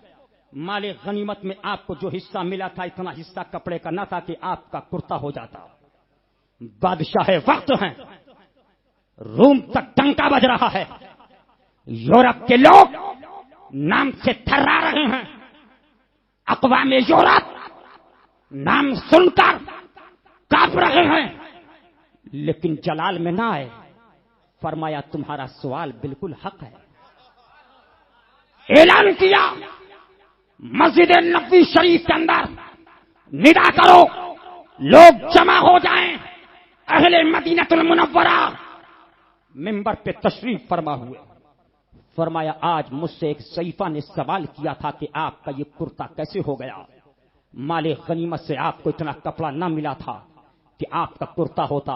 مال غنیمت میں آپ کو جو حصہ ملا تھا اتنا حصہ کپڑے کا نہ تھا کہ آپ کا کرتا ہو جاتا. بادشاہ وقت ہیں، روم تک ڈنکا بج رہا ہے، یورپ کے لوگ نام سے تھرا رہے ہیں، اقوام یورپ نام سن کر کانپ رہے ہیں، لیکن جلال میں نہ آئے. فرمایا تمہارا سوال بالکل حق ہے. اعلان کیا مسجد نبوی شریف کے اندر ندا کرو، لوگ جمع ہو جائیں. اہل مدینہ المنورہ ممبر پہ تشریف فرما ہوئے. فرمایا آج مجھ سے ایک ضعیفہ نے سوال کیا تھا کہ آپ کا یہ کرتا کیسے ہو گیا؟ مال غنیمت سے آپ کو اتنا کپڑا نہ ملا تھا کہ آپ کا کرتا ہوتا.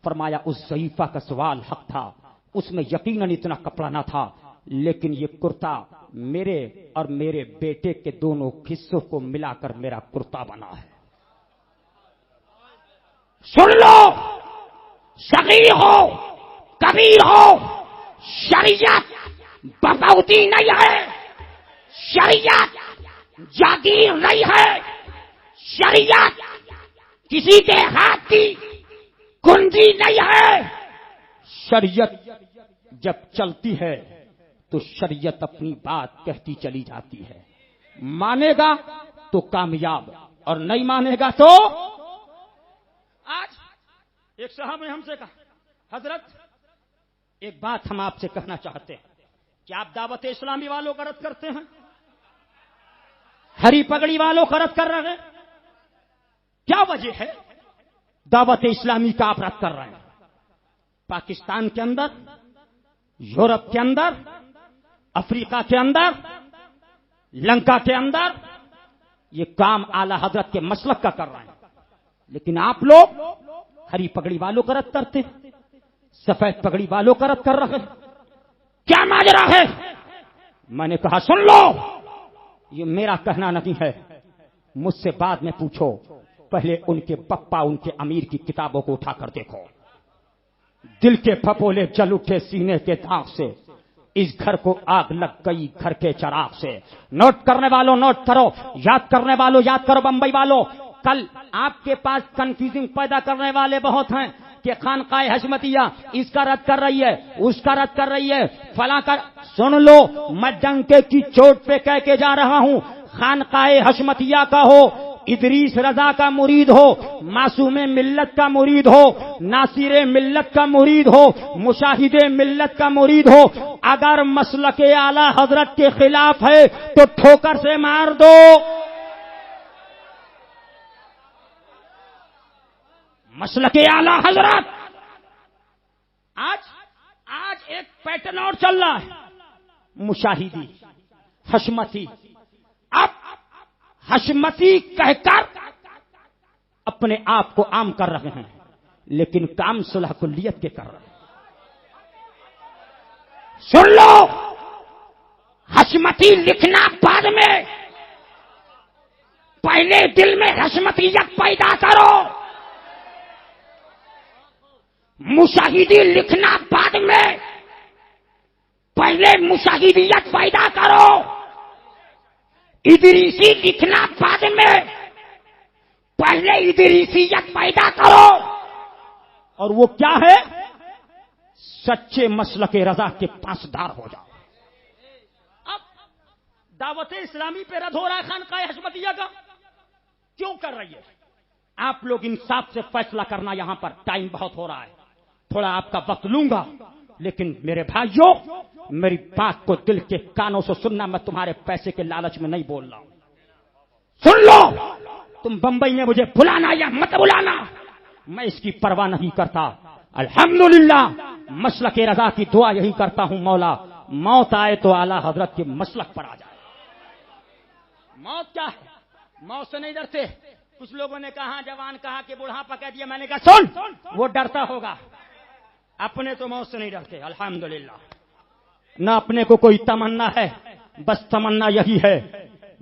فرمایا اس ضعیفہ کا سوال حق تھا، اس میں یقیناً اتنا کپڑا نہ تھا، لیکن یہ کرتا میرے اور میرے بیٹے کے دونوں حصوں کو ملا کر میرا کرتا بنا ہے. سن لو، صغیر ہو کبیر ہو، شریعت بغاوتی نہیں ہے، شریعت جاگیر نہیں ہے، شریعت کسی کے ہاتھ کی کنجی نہیں ہے. شریعت جب چلتی ہے تو شریعت اپنی بات کہتی چلی جاتی ہے. مانے گا تو کامیاب اور نہیں مانے گا تو. آج ایک صاحب نے ہم سے کہا حضرت ایک بات ہم آپ سے کہنا چاہتے ہیں کہ آپ دعوت اسلامی والوں کا رد کرتے ہیں, ہری پگڑی والوں کا رد کر رہے ہیں, کیا وجہ ہے دعوت اسلامی کا آپ رد کر رہے ہیں؟ پاکستان کے اندر, یورپ کے اندر, افریقہ کے اندر, لنکا کے اندر یہ کام اعلی حضرت کے مسلک کا کر رہے ہیں, لیکن آپ لوگ ہری پگڑی والوں کا رد کرتے ہیں, سفید پگڑی والوں کا رد کر رہے ہیں. کیا ماجرا ہے؟ میں نے کہا سن لو, یہ میرا کہنا نہیں ہے, مجھ سے بعد میں پوچھو, پہلے ان کے پپا ان کے امیر کی کتابوں کو اٹھا کر دیکھو. دل کے پھپولے جل اٹھے سینے کے داغ سے, اس گھر کو آگ لگ گئی گھر کے چراغ سے. نوٹ کرنے والوں نوٹ کرو, یاد کرنے والوں یاد کرو. بمبئی والوں, کل آپ کے پاس کنفیوژن پیدا کرنے والے بہت ہیں کہ خانقاہ حشمتیہ اس کا رد کر رہی ہے, اس کا رد کر رہی ہے, فلاں کا. سن لو, میں ڈنکے کی چوٹ پہ کہہ کے جا رہا ہوں, خانقاہ حشمتیہ کا ہو, ادریس رضا کا مرید ہو, معصوم ملت کا مرید ہو, ناصر ملت کا مرید ہو, مشاہد ملت کا مرید ہو, اگر مسلک اعلی حضرت کے خلاف ہے تو ٹھوکر سے مار دو. مسلک اعلی حضرت آج ایک پیٹرن اور چل رہا ہے, مشاہدی, حشمتی. اب حشمتی کہہ کر اپنے آپ کو عام کر رہے ہیں, لیکن کام صلح کلیت کے کر رہے ہیں. سن لو, حشمتی لکھنا بعد میں, پہلے دل میں حشمتیت پیدا کرو. مشاہدی لکھنا بعد میں, پہلے مشاہدیت پیدا کرو. ادریسی لکھنا بعد میں, پہلے ادریسیت پیدا کرو. اور وہ کیا ہے؟ سچے مسلک رضا کے پاسدار ہو جاؤ. اب دعوت اسلامی پہ رد ہو رہا ہے خانقاہ حشمتیہ کا, کیوں کر رہی ہے؟ آپ لوگ انصاف سے فیصلہ کرنا. یہاں پر ٹائم بہت ہو رہا ہے, تھوڑا آپ کا وقت لوں گا, لیکن میرے بھائیوں میری بات کو دل کے کانوں سے سننا. میں تمہارے پیسے کے لالچ میں نہیں بول رہا ہوں. سن لو, تم بمبئی میں مجھے بلانا یا مت بلانا, میں اس کی پرواہ نہیں کرتا. الحمدللہ مسلک رضا کی دعا یہی کرتا ہوں, مولا موت آئے تو اعلی حضرت کے مسلک پر آ جائے. موت کیا ہے؟ موت سے نہیں ڈرتے. کچھ لوگوں نے کہا, جوان کہا کہ بڑھاپا کہہ دیا. میں نے کہا سن, وہ ڈرتا ہوگا, اپنے تو موت سے نہیں ڈرتے. الحمدللہ نہ اپنے کو کوئی تمنا ہے, بس تمنا یہی ہے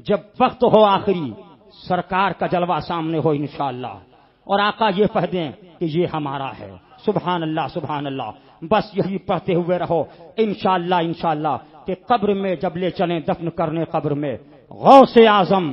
جب وقت ہو آخری سرکار کا جلوہ سامنے ہو انشاءاللہ, اور آقا یہ پڑھ دیں کہ یہ ہمارا ہے. سبحان اللہ سبحان اللہ, بس یہی پڑھتے ہوئے رہو انشاءاللہ انشاءاللہ کہ قبر میں جب لے چلیں دفن کرنے قبر میں غوث اعظم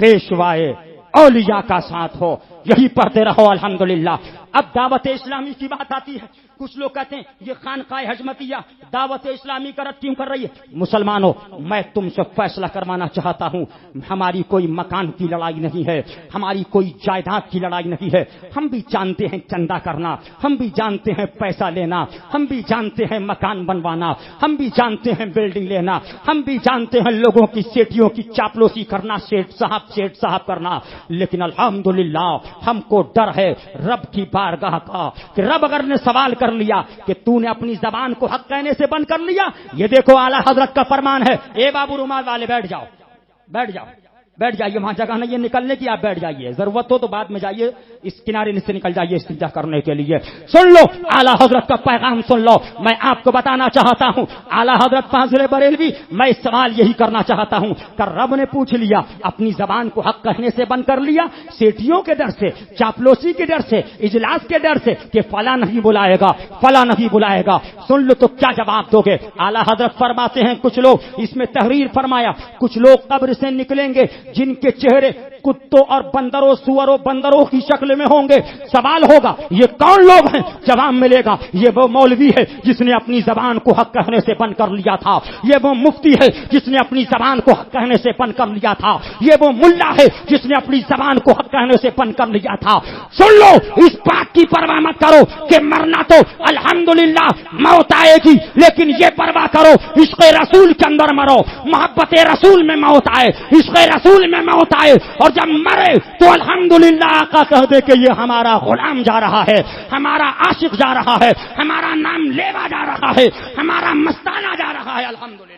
پیشوائے اولیاء کا ساتھ ہو. یہی پڑھتے رہو الحمدللہ. اب دعوت اسلامی کی بات آتی ہے. کچھ لوگ کہتے ہیں یہ خانقاہ حشمتیہ دعوت اسلامی کا رد کیوں کر رہی ہے؟ مسلمانوں, میں تم سے فیصلہ کروانا چاہتا ہوں. ہماری کوئی مکان کی لڑائی نہیں ہے, ہماری کوئی جائیداد کی لڑائی نہیں ہے. ہم بھی جانتے ہیں چندہ کرنا, ہم بھی جانتے ہیں پیسہ لینا, ہم بھی جانتے ہیں مکان بنوانا, ہم بھی جانتے ہیں بلڈنگ لینا, ہم بھی جانتے ہیں لوگوں کی سیٹیوں کی چاپلوسی کرنا, سیٹ صاحب کرنا. لیکن الحمدللہ ہم کو ڈر ہے رب کی بارگاہ کا کہ رب اگر نے سوال کر لیا کہ تو نے اپنی زبان کو حق کہنے سے بند کر لیا. یہ دیکھو اعلی حضرت کا فرمان ہے, اے بابو رومال والے بیٹھ جاؤ, بیٹھ جاؤ, بیٹھ جائیے, وہاں جگہ نہیں ہے نکلنے کی, آپ بیٹھ جائیے, ضرورت ہو تو بعد میں جائیے, اس کنارے سے نکل جائیے استنجا کرنے کے لیے. سن لو اعلی حضرت کا پیغام سن لو. میں آپ کو بتانا چاہتا ہوں اعلی حضرت فاضل بریلوی, میں سوال یہی کرنا چاہتا ہوں کہ رب نے پوچھ لیا, اپنی زبان کو حق کہنے سے بند کر لیا, سیٹیوں کے ڈر سے, چاپلوسی کے ڈر سے, اجلاس کے ڈر سے کہ فلاں نہیں بلائے گا, فلاں نہیں بلائے گا. سن لو تو کیا جواب دو گے؟ اعلی حضرت فرماتے ہیں کچھ لوگ, اس میں تحریر فرمایا, کچھ لوگ قبر سے نکلیں گے جن کے چہرے کتوں اور بندروں سوروں بندروں کی شکل میں ہوں گے. سوال ہوگا یہ کون لوگ ہیں؟ جواب ملے گا یہ وہ مولوی ہے جس نے اپنی زبان کو حق کہنے سے بند کر لیا تھا. یہ وہ مفتی ہے جس نے اپنی زبان کو حق کہنے سے بند کر لیا تھا. یہ وہ ملا ہے جس نے اپنی زبان کو حق کہنے سے بند کر لیا تھا. سن لو، اس بات کی پرواہ مت کرو کہ مرنا تو الحمدللہ موت آئے گی، لیکن یہ پرواہ کرو عشق رسول کے اندر مرو، محبت رسول میں موت آئے، عشق رسول میں موت آئے، اور جب مرے تو الحمدللہ آقا کہہ دے کہ یہ ہمارا غلام جا رہا ہے، ہمارا عاشق جا رہا ہے، ہمارا نام لیوا جا رہا ہے، ہمارا مستانہ جا رہا ہے. الحمدللہ.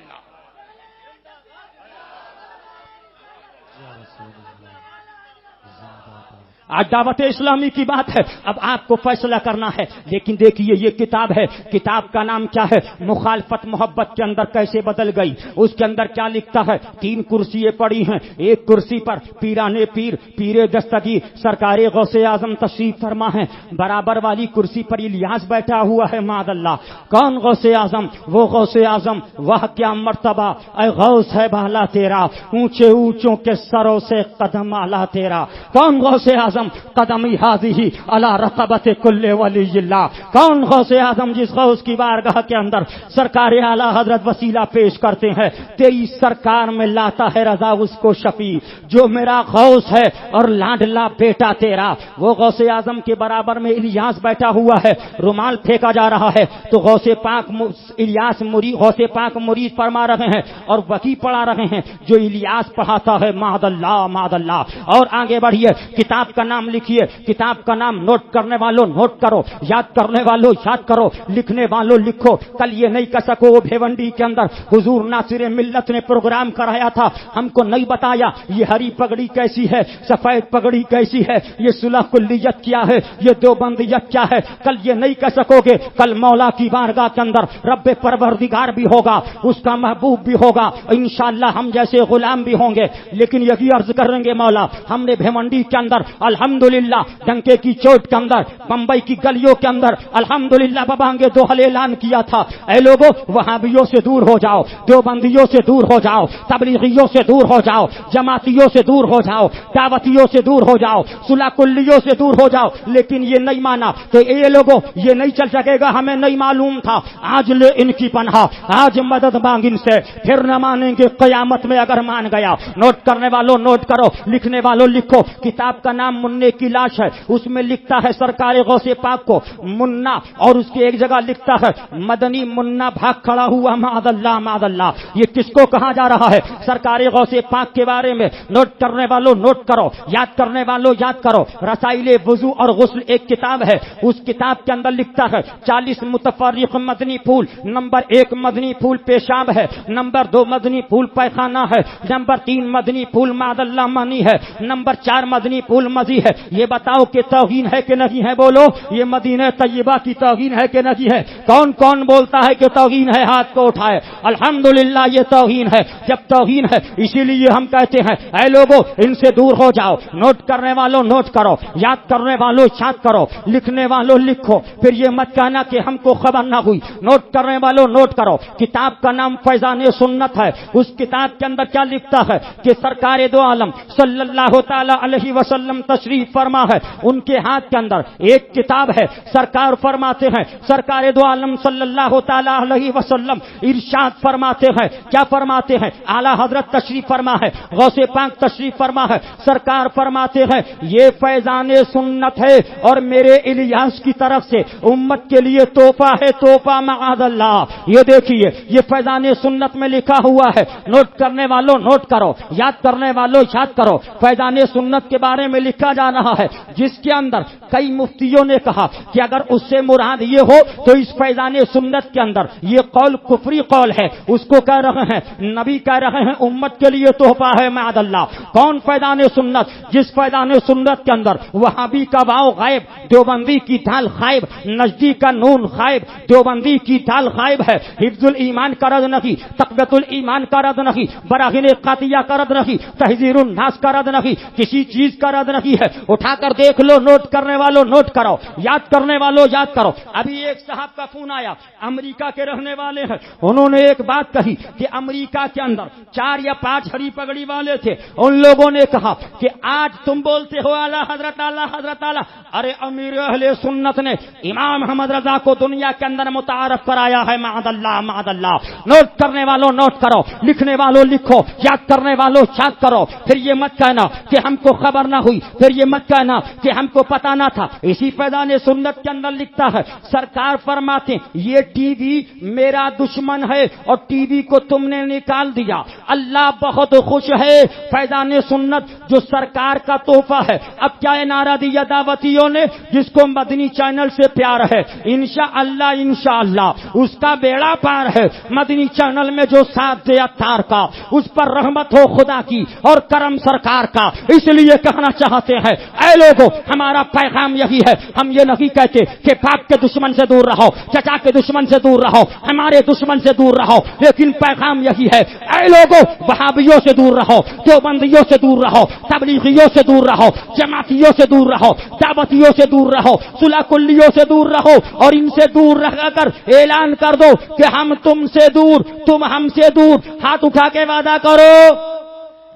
آج دعوت اسلامی کی بات ہے، اب آپ کو فیصلہ کرنا ہے. لیکن دیکھیے یہ کتاب ہے، کتاب کا نام کیا ہے؟ مخالفت محبت کے اندر کیسے بدل گئی. اس کے اندر کیا لکھتا ہے؟ 3 کرسیاں پڑی ہیں، ایک کرسی پر پیرانے پیر پیر دستگیر سرکار غوث اعظم تشریف فرما ہے، برابر والی کرسی پر الیاس بیٹھا ہوا ہے. معاذ اللہ. کون غوث اعظم؟ وہ غوث اعظم. وہ کیا مرتبہ اے غوث ہے بالا تیرا، اونچے اونچوں کے سروں سے قدم اعلیٰ تیرا. کون غوث اعظم؟ قدمی حاضی علی رقبت کل ولی اللہ. کون غوث اعظم جس غوث کی بارگاہ کے اندر سرکار اعلی حضرت وسیلہ پیش کرتے ہیں، تیری سرکار میں لاتا ہے رضا اس کو شفیع جو میرا غوث ہے اور لاڈلا بیٹا تیرا. وہ غوث اعظم کے برابر میں الیاس بیٹھا ہوا ہے، رومال پھینکا جا رہا ہے تو غوث پاک الیاس مرید غوث پاک مرید فرما رہے ہیں اور وکی پڑھا رہے ہیں جو الیاس پڑھاتا ہے. معاذ اللہ معاذ اللہ. اور آگے بڑھیے، کتاب کا نام لکھیے، کتاب کا نام نوٹ کرنے والوں نوٹ کرو، یاد کرنے والوں یاد کرو، لکھنے والوں لکھو. کل یہ نہیں کہہ سکو بھیونڈی کے اندر حضور ناصر ملت نے پروگرام کرایا تھا، ہم کو نہیں بتایا یہ ہری پگڑی کیسی ہے، سفید پگڑی کیسی ہے، یہ صلح کلیت کیا ہے، یہ دیوبندیت کیا ہے. کل یہ نہیں کہہ سکو گے. کل مولا کی بارگاہ کے اندر رب پروردگار بھی ہوگا، اس کا محبوب بھی ہوگا، انشاءاللہ ہم جیسے غلام بھی ہوں گے. لیکن یہی عرض کریں گے مولا ہم نے بھیونڈی کے اندر الحمدللہ ڈنکے کی چوٹ کے اندر بمبئی کی گلیوں کے اندر الحمدللہ بابانگے دوحل اعلان کیا تھا، اے لوگوں وہابیوں سے دور ہو جاؤ، دیوبندیوں سے دور ہو جاؤ، تبلیغیوں سے دور ہو جاؤ، جماعتیوں سے دور ہو جاؤ، دعوتیوں سے دور ہو جاؤ، صلح کلیوں سے دور ہو جاؤ. لیکن یہ نہیں مانا تو یہ لوگوں یہ نہیں چل سکے گا، ہمیں نہیں معلوم تھا. آج لے ان کی پناہ، آج مدد مانگ ان سے، پھر نہ مانیں گے قیامت میں اگر مان گیا. نوٹ کرنے والوں نوٹ کرو، لکھنے والوں لکھو. کتاب کا نام مننے کی لاش ہے، اس میں لکھتا ہے سرکار غوث پاک کو منا، اور اس کی ایک جگہ لکھتا ہے مدنی منا بھاگ کھڑا ہوا. معاذ اللہ معاذ اللہ. یہ کس کو کہا جا رہا ہے؟ سرکار غوث پاک کے بارے میں. نوٹ کرنے والوں نوٹ کرو، یاد کرنے والوں یاد کرو. رسائل وضو اور غسل ایک کتاب ہے، اس کتاب کے اندر لکھتا ہے 40 متفرق مدنی پھول. نمبر 1 مدنی پھول پیشاب ہے، نمبر 2 مدنی پھول پیخانہ ہے، نمبر 3 مدنی پھول معاذ اللہ منی ہے، نمبر 4 مدنی پھول مزی ہے. یہ بتاؤ کہ توہین ہے کہ نہیں ہے؟ بولو یہ مدینہ طیبہ کی توہین ہے کہ نہیں ہے؟ کون کون بولتا ہے کہ توہین ہے؟ ہاتھ کو اٹھائے. الحمدللہ یہ توہین ہے. جب توہین ہے اسی لیے ہم کہتے ہیں اے لوگوں ان سے دور ہو جاؤ. نوٹ کرنے والوں نوٹ کرو، یاد کرنے والوں یاد کرو، لکھنے والوں لکھو. پھر یہ مت کہنا کہ ہم کو خبر نہ ہوئی. نوٹ کرنے والوں نوٹ کرو. کتاب کا نام فیضان سنت ہے. اس کتاب کے اندر کیا لکھتا ہے کہ سرکار دو عالم صلی اللہ تعالی علیہ وسلم تشریف فرما ہے. ان کے ہاتھ کے اندر ایک کتاب ہے. سرکار فرماتے ہیں، سرکار دو عالم صلی اللہ تعالی علیہ وسلم ارشاد فرماتے ہیں. کیا فرماتے ہیں؟ اعلی حضرت تشریف فرما ہے، غوث پاک تشریف فرما ہے. سرکار فرماتے ہیں یہ فیضان سنت ہے اور میرے الیاس کی طرف سے امت کے لیے تحفہ ہے، تحفہ معاذ اللہ. یہ دیکھیے یہ فیضان سنت میں لکھا ہوا ہے. نوٹ کرنے والوں نوٹ کرو، یاد کرنے والوں یاد کرو. فیضان سنت کے بارے میں لکھا جا رہا ہے جس کے اندر کئی مفتیوں نے کہا کہ اگر اس سے مراد یہ ہو تو اس فیضان سنت کے اندر یہ قول کفری قول ہے. اس کو کہہ رہے ہیں نبی کہہ رہے ہیں امت کے لیے تحفہ ہے معاذ اللہ. کون فیضان سنت؟ جس فیضان سنت کے اندر وہابی کا واو غائب، دیوبندی کی دال غائب، نجدی کا نون غائب، دیوبندی کی دال غائب ہے. حفظ الایمان کا رد نہیں، تقویت الایمان کا رد نہیں، براہین قاطعہ کا رد نہیں، تحذیر الناس کا رد نہیں، کسی چیز کا رد نہیں ہے. ہے, اٹھا کر دیکھ لو, نوٹ کرنے والوں نوٹ کرو, یاد کرنے والوں یاد کرو. ابھی ایک صاحب کا فون آیا, امریکہ کے رہنے والے ہیں, انہوں نے ایک بات کہی کہ امریکہ کے اندر 4 یا 5 ہری پگڑی والے تھے, ان لوگوں نے کہا کہ آج تم بولتے ہو اعلی حضرت اعلی حضرت اعلی. ارے امیر اہل سنت نے امام احمد رضا کو دنیا کے اندر متعارف کرایا ہے, معاذ اللہ معاذ اللہ. نوٹ کرنے والوں نوٹ کرو, لکھنے والوں لکھو, یاد کرنے والوں یاد کرو. پھر یہ مت کہنا کہ ہم کو خبر نہ ہوئی, پھر یہ مت کہنا کہ ہم کو پتا نہ تھا. اسی فیضان سنت کے اندر لکھتا ہے, سرکار فرماتے یہ ٹی وی میرا دشمن ہے اور ٹی وی کو تم نے نکال دیا, اللہ بہت خوش ہے. فیضان سنت جو سرکار کا تحفہ ہے. اب کیا نعرہ دیا دعوتیوں نے, جس کو مدنی چینل سے پیار ہے, انشاءاللہ اس کا بیڑا پار ہے. مدنی چینل میں جو ساتھ دیا تار کا, اس پر رحمت ہو خدا کی اور کرم سرکار کا. اس لیے کہنا چاہتے ہیں اے لوگوں, ہمارا پیغام یہی ہے. ہم یہ نہیں کہتے کہ باپ کے دشمن سے دور رہو, چچا کے دشمن سے دور رہو, ہمارے دشمن سے دور رہو, لیکن پیغام یہی ہے اے لوگوں, وہابیوں سے دور رہو, دیوبندیوں سے دور رہو, تبلیغیوں سے دور رہو, جماعتیوں سے دور رہو, دعوتیوں سے دور رہو, صلح کلیوں سے دور رہو, اور ان سے دور رہ کر اعلان کر دو کہ ہم تم سے دور, تم ہم سے دور. ہاتھ اٹھا کے وعدہ کرو,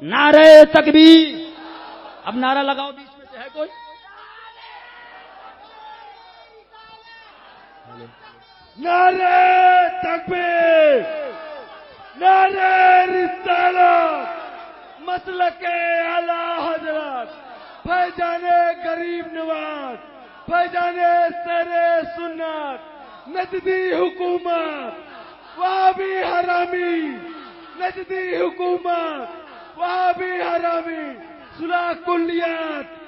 نعرہ تکبیر. اب نعرہ لگاؤ, بیچ میں سے ہے کوئی؟ نعرہ تکبیر، نعرہ رسالت، مسلک اعلی حضرت فیضان غریب نواز، فیضان سر سنت، نجدی حکومت وہابی حرامی، نجدی حکومت وہابی حرامی، صلح کلیات.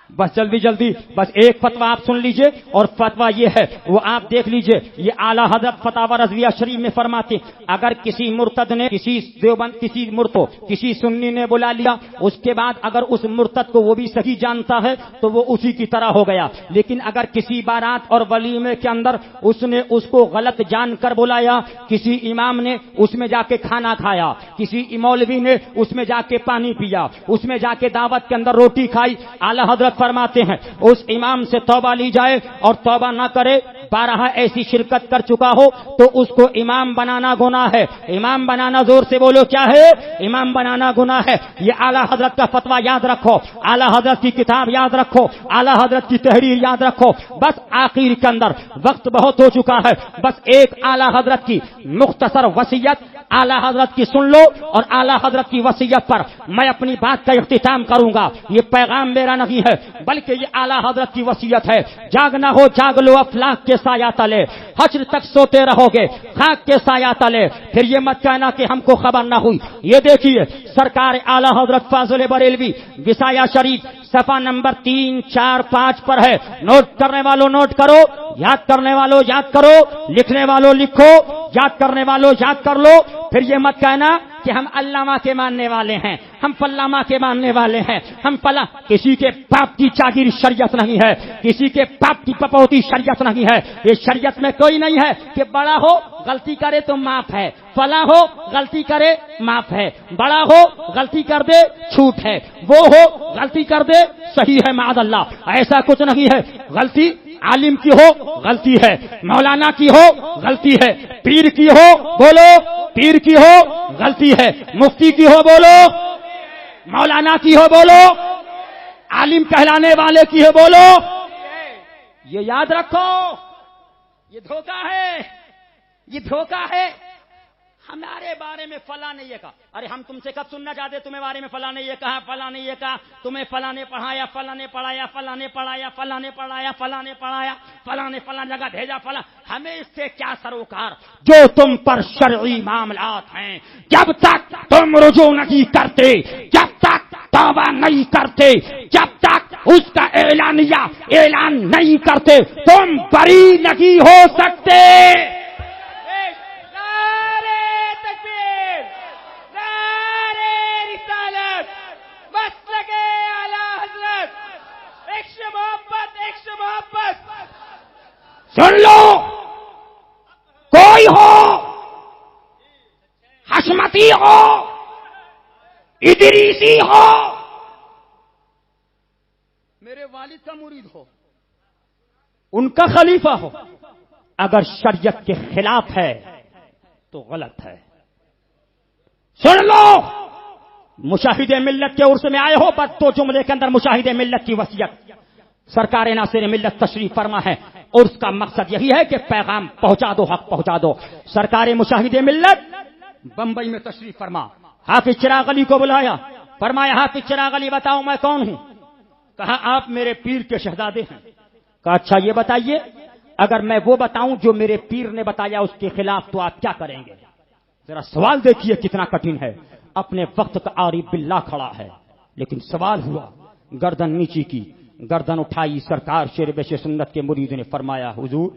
بس جلدی جلدی, بس ایک فتویٰ آپ سن لیجئے, اور فتویٰ یہ ہے وہ آپ دیکھ لیجئے. یہ اعلیٰ حضرت فتاوی رضویہ شریف میں فرماتے اگر کسی مرتد نے کسی دیوبند کسی مرتو کسی سنی نے بلا لیا, اس کے بعد اگر اس مرتد کو وہ بھی صحیح جانتا ہے تو وہ اسی کی طرح ہو گیا. لیکن اگر کسی بارات اور ولیمے کے اندر اس نے اس کو غلط جان کر بلایا, کسی امام نے اس میں جا کے کھانا کھایا, کسی مولوی نے اس میں جا کے پانی پیا, اس میں جا کے دعوت کے اندر روٹی کھائی, اعلیٰ حضرت فرماتے ہیں اس امام سے توبہ لی جائے, اور توبہ نہ کرے, 12 ایسی شرکت کر چکا ہو تو اس کو امام بنانا گناہ ہے. امام بنانا, زور سے بولو کیا ہے, امام بنانا گناہ ہے. یہ اعلیٰ حضرت کا فتویٰ یاد رکھو, اعلیٰ حضرت کی کتاب یاد رکھو, اعلیٰ حضرت کی تحریر یاد رکھو. بس آخر کے اندر وقت بہت ہو چکا ہے, بس ایک اعلیٰ حضرت کی مختصر وصیت اعلیٰ حضرت کی سن لو, اور اعلیٰ حضرت کی وصیت پر میں اپنی بات کا اختتام کروں گا. یہ پیغام میرا نہیں ہے بلکہ یہ اعلیٰ حضرت کی وصیت ہے. جاگنا ہو جاگ لو افلاک کے سایہ تلے, حشر تک سوتے رہو گے خاک کے سایہ تلے. پھر یہ مت کہنا کہ ہم کو خبر نہ ہوئی. یہ دیکھیے سرکار اعلیٰ حضرت فاضل بریلوی وصایہ شریف صفحہ نمبر 3, 4, 5 پر ہے. نوٹ کرنے والوں نوٹ کرو, یاد کرنے والوں یاد کرو, لکھنے والوں لکھو, یاد کرنے والوں یاد کر لو. پھر یہ مت کہنا کہ ہم علامہ کے ماننے والے ہیں, ہم فلامہ کے ماننے والے ہیں, ہم فلاں. کسی کے باپ کی چاگیر شریعت نہیں ہے, کسی کے باپ کی پپوتی شریعت نہیں ہے. یہ شریعت میں کوئی نہیں ہے کہ بڑا ہو غلطی کرے تو معاف ہے, فلاں ہو غلطی کرے معاف ہے, بڑا ہو غلطی کر دے چھوٹ ہے, وہ ہو غلطی کر دے صحیح ہے. معاذ اللہ, ایسا کچھ نہیں ہے. غلطی عالم کی ہو غلطی ہے, مولانا کی ہو غلطی ہے, پیر کی ہو بولو پیر کی ہو غلطی ہے, مفتی کی ہو بولو, مولانا کی ہو بولو, عالم کہلانے والے کی ہو بولو. یہ یاد رکھو, یہ دھوکہ ہے, یہ دھوکہ ہے. ہمارے بارے میں فلاں نے یہ کہا, ارے ہم تم سے کب سننا چاہتے, تمہیں بارے میں فلاں نے یہ کہا, فلاں نے یہ کہا, تمہیں فلاں نے پڑھایا, فلاں نے پڑھایا, فلاں نے پڑھایا, فلاں نے پڑھایا, فلاں نے پڑھایا, فلاں نے فلاں جگہ بھیجا, فلاں. ہمیں اس سے کیا سروکار, جو تم پر شرعی معاملات ہیں جب تک تم رجوع نہیں کرتے, جب تک توبہ نہیں کرتے, جب تک اس کا اعلان نہیں کرتے, تم بری نہیں ہو سکتے. سن لو, کوئی ہو, حشمتی ہو, ادریسی ہو, والد کا مرید ہو، ان کا خلیفہ ہو، اگر شریعت کے خلاف ہے تو غلط ہے. سن لو، مشاہد ملت کے عرس میں آئے ہو، بس دو جملے کے اندر مشاہد ملت کی وصیت. سرکار ناصر ملت تشریف فرما ہے، عرس کا مقصد یہی ہے کہ پیغام پہنچا دو، حق پہنچا دو. سرکار مشاہد ملت بمبئی میں تشریف فرما، حافظ چراغ علی کو بلایا، فرمایا حافظ چراغ علی بتاؤ میں کون ہوں؟ کہا آپ میرے پیر کے شہزادے ہیں. کہا اچھا یہ بتائیے، اگر میں وہ بتاؤں جو میرے پیر نے بتایا اس کے خلاف تو آپ کیا کریں گے؟ ذرا سوال دیکھیے کتنا کٹھن ہے. اپنے وقت کا عارف باللہ کھڑا ہے، لیکن سوال ہوا، گردن نیچی کی، گردن اٹھائی. سرکار شیر بش سنت کے مرید نے فرمایا حضور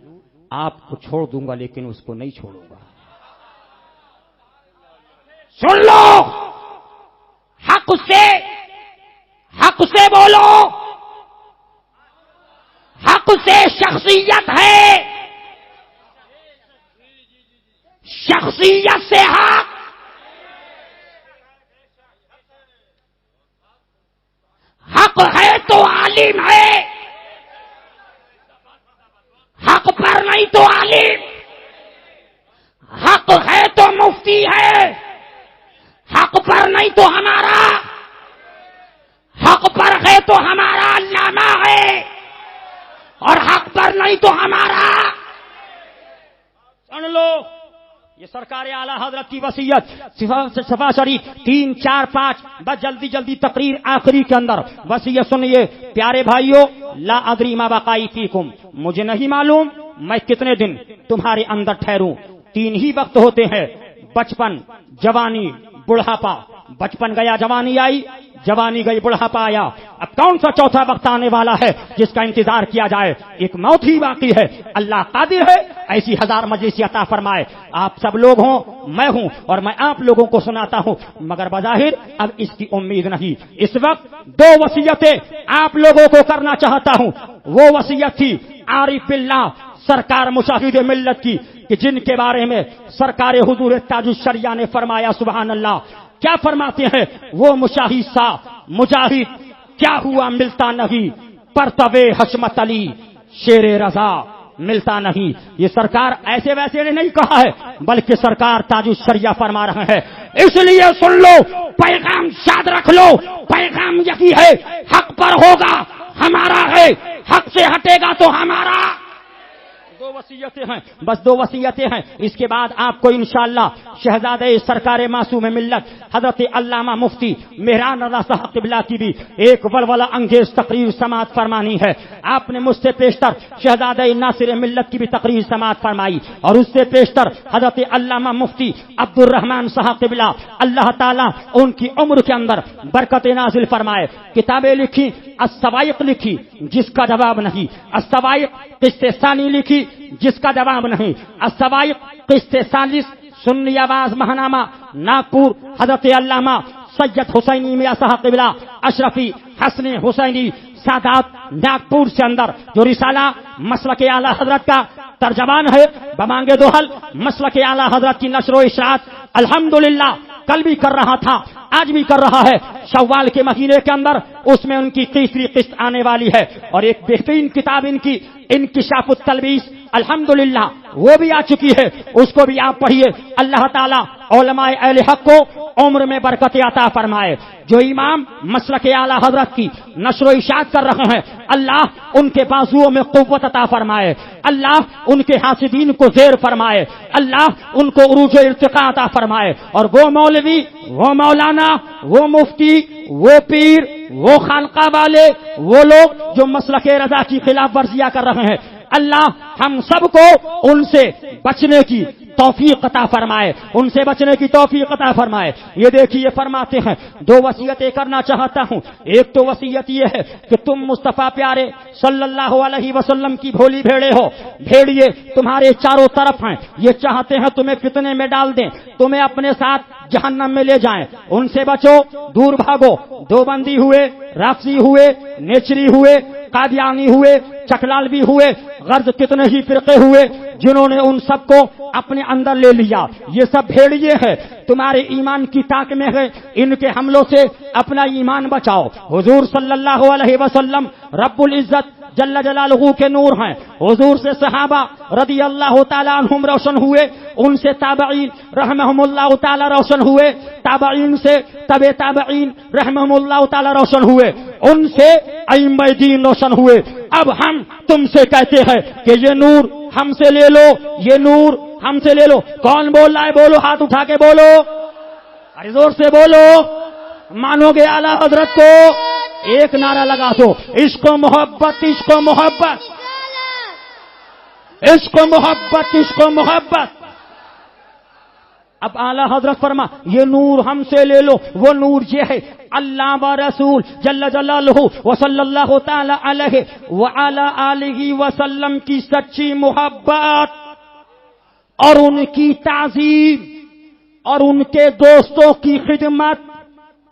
آپ کو چھوڑ دوں گا لیکن اس کو نہیں چھوڑوں گا. سن لو، حق سے بولو، حق سے شخصیت ہے، شخصیت سے حق. حق ہے تو عالم ہے، حق پر نہیں تو عالم. حق ہے تو مفتی ہے، حق پر نہیں تو ہمارا، حق پر ہے تو ہمارا علامہ ہے، اور حق پر نہیں تو ہمارا. سن لو، یہ سرکار اعلی حضرت کی وصیت، صفحہ شریف 3 4 5. بس جلدی جلدی تقریر آخری کے اندر وصیت سنیے. پیارے بھائیو، لا ادری ما بقائی فیکم، مجھے نہیں معلوم میں کتنے دن تمہارے اندر ٹھہروں. 3 ہی وقت ہوتے ہیں، بچپن، جوانی، بڑھاپا. بچپن گیا، جوانی آئی، جوانی گئی، بڑھاپا آیا. اب کون سا چوتھا وقت آنے والا ہے جس کا انتظار کیا جائے؟ ایک موت ہی باقی ہے. اللہ قادر ہے ایسی 1000 مجلس عطا فرمائے. آپ سب لوگ ہوں، میں ہوں، اور میں آپ لوگوں کو سناتا ہوں، مگر بظاہر اب اس کی امید نہیں. اس وقت 2 وصیتیں آپ لوگوں کو کرنا چاہتا ہوں. وہ وصیت تھی عارف باللہ سرکار مشاہد ملت کی، کہ جن کے بارے میں سرکار حضور تاج الشریعہ نے فرمایا سبحان اللہ. کیا فرماتے ہیں وہ مشاہد سا مجاہد؟ کیا ہوا ملتا نہیں پرتوے حشمت علی شیر رضا ملتا نہیں. یہ سرکار ایسے ویسے نے نہیں کہا ہے، بلکہ سرکار تاج الشریعہ فرما رہے ہیں. اس لیے سن لو، پیغام یاد رکھ لو، پیغام یہی ہے، حق پر ہوگا ہمارا ہے، حق سے ہٹے گا تو ہمارا. 2 وصیتیں ہیں، بس 2 وصیتیں ہیں. اس کے بعد آپ کو انشاءاللہ شہزادہ سرکار معصوم ملت حضرت علامہ مفتی مہران رضا صاحب قبلہ کی بھی ایک ولولہ انگیز تقریر سماعت فرمانی ہے. آپ نے مجھ سے پیشتر شہزادہ ناصر ملت کی بھی تقریر سماعت فرمائی، اور اس سے پیشتر حضرت علامہ مفتی عبد الرحمن صاحب قبلہ اللہ تعالیٰ ان کی عمر کے اندر برکت نازل فرمائے. کتابیں لکھی، السوائق لکھی جس کا جواب نہیں، السوائق قسط ثانی لکھی جس کا جواب نہیں، السوائق قسط ثالث سنی آواز ماہنامہ ناگپور حضرت علامہ سید حسینی میاں صاحب قبلہ اشرفی حسن حسینی سادات ناگپور سے اندر جو رسالہ مسلک اعلی حضرت کا ترجمان ہے بمانگے دوحل مسلک اعلی حضرت کی نشر و اشاعت الحمدللہ کل بھی کر رہا تھا، آج بھی کر رہا ہے. شوال کے مہینے کے اندر اس میں ان کی تیسری قسط آنے والی ہے، اور ایک بہترین کتاب ان کی انکشاف التلبیس الحمدللہ وہ بھی آ چکی ہے، اس کو بھی آپ پڑھیے. اللہ تعالیٰ علماء اہل حق کو عمر میں برکت عطا فرمائے. جو امام مسلک اعلی حضرت کی نشر و اشاعت کر رہے ہیں، اللہ ان کے بازوؤں میں قوت عطا فرمائے، اللہ ان کے حاسدین کو زیر فرمائے، اللہ ان کو عروج ارتقاء عطا فرمائے. اور وہ مولوی، وہ مولانا، وہ مفتی، وہ پیر، وہ خانقاہ والے، وہ لوگ جو مسلک رضا کی خلاف ورزیاں کر رہے ہیں، اللہ ہم سب کو ان سے بچنے کی توفیق عطا فرمائے، ان سے بچنے کی توفیق عطا فرمائے. یہ دیکھیے فرماتے ہیں 2 وصیتیں کرنا چاہتا ہوں. ایک تو وصیت یہ ہے کہ تم مصطفیٰ پیارے صلی اللہ علیہ وسلم کی بھولی بھیڑے ہو، بھیڑیے تمہارے چاروں طرف ہیں، یہ چاہتے ہیں تمہیں فتنے میں ڈال دیں، تمہیں اپنے ساتھ جہنم میں لے جائیں. ان سے بچو، دور بھاگو. دیوبندی ہوئے، رافضی ہوئے، نیچری ہوئے، قادیانی ہوئے، چکلالوی ہوئے، غرض کتنے ہی فرقے ہوئے جنہوں نے ان سب کو اپنے اندر لے لیا. یہ سب بھیڑیے ہیں، تمہارے ایمان کی طاق میں ہے، ان کے حملوں سے اپنا ایمان بچاؤ. حضور صلی اللہ علیہ وسلم رب العزت جل جلالہ کے نور ہیں. حضور سے صحابہ رضی اللہ تعالی عنہم روشن ہوئے، ان سے تابعین رحمہم اللہ تعالی روشن ہوئے، تابعین سے تبع تابعین رحمہم اللہ تعالی روشن ہوئے، ان سے ائمہ دین روشن ہوئے. اب ہم تم سے کہتے ہیں کہ یہ نور ہم سے لے لو، یہ نور ہم سے لے لو. کون بول رہا ہے؟ بولو، ہاتھ اٹھا کے بولو، ارے زور سے بولو. مانو گے اعلی حضرت کو؟ ایک نعرہ لگا دو، عشق و محبت، عشق و محبت، عشق و محبت، عشق و محبت. اب اعلی حضرت فرما یہ نور ہم سے لے لو. وہ نور یہ ہے اللہ و رسول جل جلالہ و صلی اللہ تعالی علیہ وعلی آلہ وسلم کی سچی محبت اور ان کی تعظیم اور ان کے دوستوں کی خدمت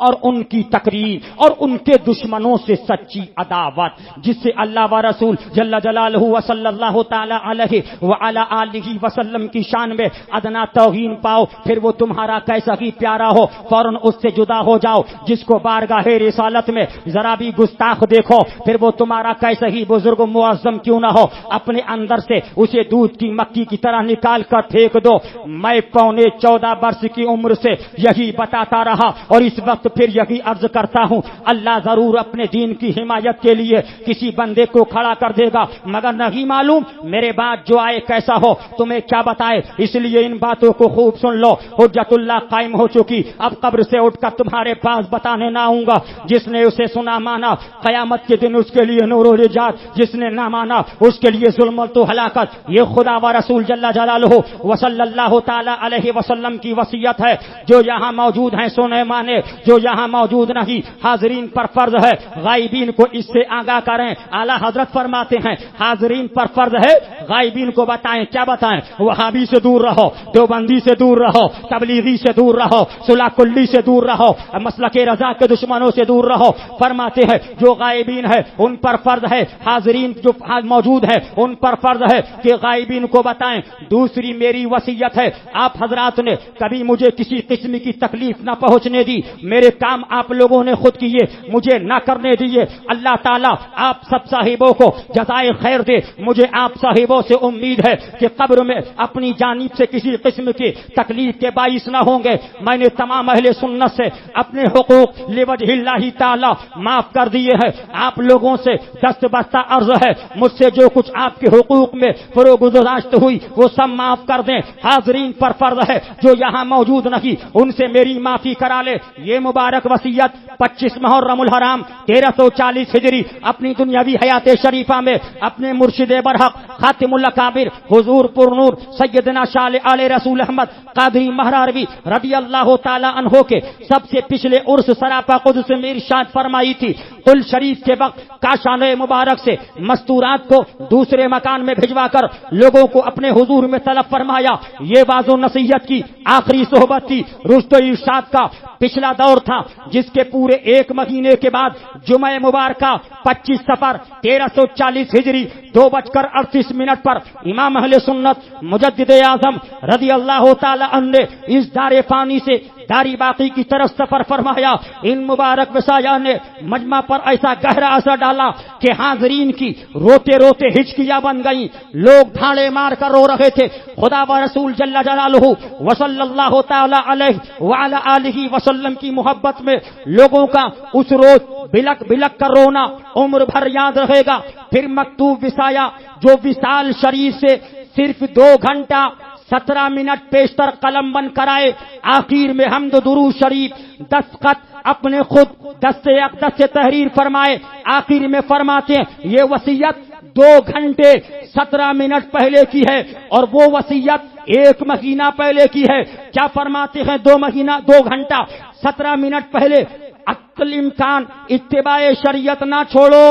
اور ان کی تقریر اور ان کے دشمنوں سے سچی عداوت، جس سے اللہ و رسول جل جلالہ و صلی اللہ تعالی علیہ وعلی آلہ وسلم کی شان میں ادنا توہین پاؤ. پھر وہ تمہارا کیسا ہی پیارا ہو فوراً اس سے جدا ہو جاؤ. جس کو بارگاہ رسالت میں ذرا بھی گستاخ دیکھو پھر وہ تمہارا کیسا ہی بزرگ معظم کیوں نہ ہو، اپنے اندر سے اسے دودھ کی مکھی کی طرح نکال کر پھینک دو. میں 14.25 برس کی عمر سے یہی بتاتا رہا اور اس وقت پھر یہی عرض کرتا ہوں، اللہ ضرور اپنے دین کی حمایت کے لیے کسی بندے کو کھڑا کر دے گا، مگر نہیں معلوم میرے بعد جو آئے کیسا ہو، تمہیں کیا بتائے. اس لیے ان باتوں کو خوب سن لو. حجت اللہ قائم ہو چکی، اب قبر سے اٹھ کر تمہارے پاس بتانے نہ آؤں گا. جس نے اسے سنا مانا قیامت کے دن اس کے لیے نور و نجات، جس نے نہ مانا اس کے لیے ظلمت و ہلاکت. یہ خدا و رسول جل جلالہ و صلی اللہ تعالی علیہ وسلم کی وصیت ہے. جو یہاں موجود ہیں سونے مانے، جو یہاں موجود نہیں حاضرین پر فرض ہے غائبین کو اس سے آگاہ کریں. اعلی حضرت فرماتے ہیں حاضرین پر فرض ہے غائبین کو بتائیں. کیا بتائیں؟ وہابی سے دور رہو، دیوبندی سے دور رہو، تبلیغی سے دور رہو، صلح کلی سے دور رہو، مسلک رضا کے دشمنوں سے دور رہو. فرماتے ہیں جو غائبین ہے ان پر فرض ہے، حاضرین جو موجود ہے ان پر فرض ہے کہ غائبین کو بتائیں. دوسری میری وصیت ہے، آپ حضرات نے کبھی مجھے کسی قسم کی تکلیف نہ پہنچنے دی. میرے کام آپ لوگوں نے خود کیے، مجھے نہ کرنے دیے. اللہ تعالیٰ آپ سب صاحبوں کو جزائے خیر دے. مجھے آپ صاحبوں سے امید ہے کہ قبر میں اپنی جانب سے کسی قسم کی تکلیف کے باعث نہ ہوں گے. میں نے تمام اہل سنت سے اپنے حقوق لوجہ اللہ تعالیٰ معاف کر دیے ہیں. آپ لوگوں سے دست بستہ عرض ہے مجھ سے جو کچھ آپ کے حقوق میں فروگزاشت ہوئی وہ سب معاف کر دیں. حاضرین پر فرض ہے جو یہاں موجود نہیں ان سے میری معافی کرا لے. یہ مبارک وصیت 25 محرم الحرام 1340 ہجری اپنی دنیاوی حیات شریفہ میں اپنے مرشد برحق خاتم الاکابر حضور پرنور سیدنا شال آل رسول احمد قادری مہراروی رضی اللہ تعالی عنہ کے سب سے پچھلے عرس سراپا قدس میں ارشاد فرمائی تھی. قل شریف کے وقت کاشانہ مبارک سے مستورات کو دوسرے مکان میں بھجوا کر لوگوں کو اپنے حضور میں طلب فرمایا. یہ واضح و نصیحت کی آخری صحبت تھی. رشد و ارشاد کا پچھلا دور تھا جس کے پورے ایک مہینے کے بعد جمعہ مبارکہ 25 صفر 1340 ہجری 2:38 پر امام اہل سنت مجدد اعظم رضی اللہ تعالی عنہ نے اس دار فانی سے داری باقی کی طرف سفر فرمایا. ان مبارک وسایہ نے مجمع پر ایسا گہرا اثر ڈالا کہ حاضرین کی روتے روتے ہچکیاں بن گئیں. لوگ ڈھانڈے مار کر رو رہے تھے. خدا و رسول جل جلالہ و صلی اللہ تعالی علیہ وعلی آلہ وسلم کی محبت میں لوگوں کا اس روز بلک بلک کر رونا عمر بھر یاد رہے گا. پھر مکتوب وصایہ جو وصال شریف سے صرف 2 گھنٹہ 17 منٹ پیشتر قلم بند کرائے. آخر میں حمد و درود شریف دستخط اپنے خود دست اقدس سے تحریر فرمائے. آخر میں فرماتے ہیں یہ وصیت 2 گھنٹے 17 منٹ پہلے کی ہے اور وہ وصیت 1 مہینہ پہلے کی ہے. کیا فرماتے ہیں 2 گھنٹہ 17 منٹ پہلے؟ عقل امکان اتباع شریعت نہ چھوڑو.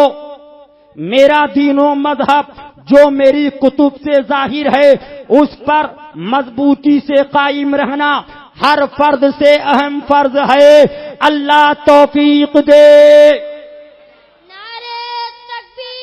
میرا دین و مذہب جو میری کتب سے ظاہر ہے اس پر مضبوطی سے قائم رہنا ہر فرد سے اہم فرض ہے. اللہ توفیق دے. نعرہ تکبیر.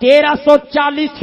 1340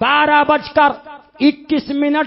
12:21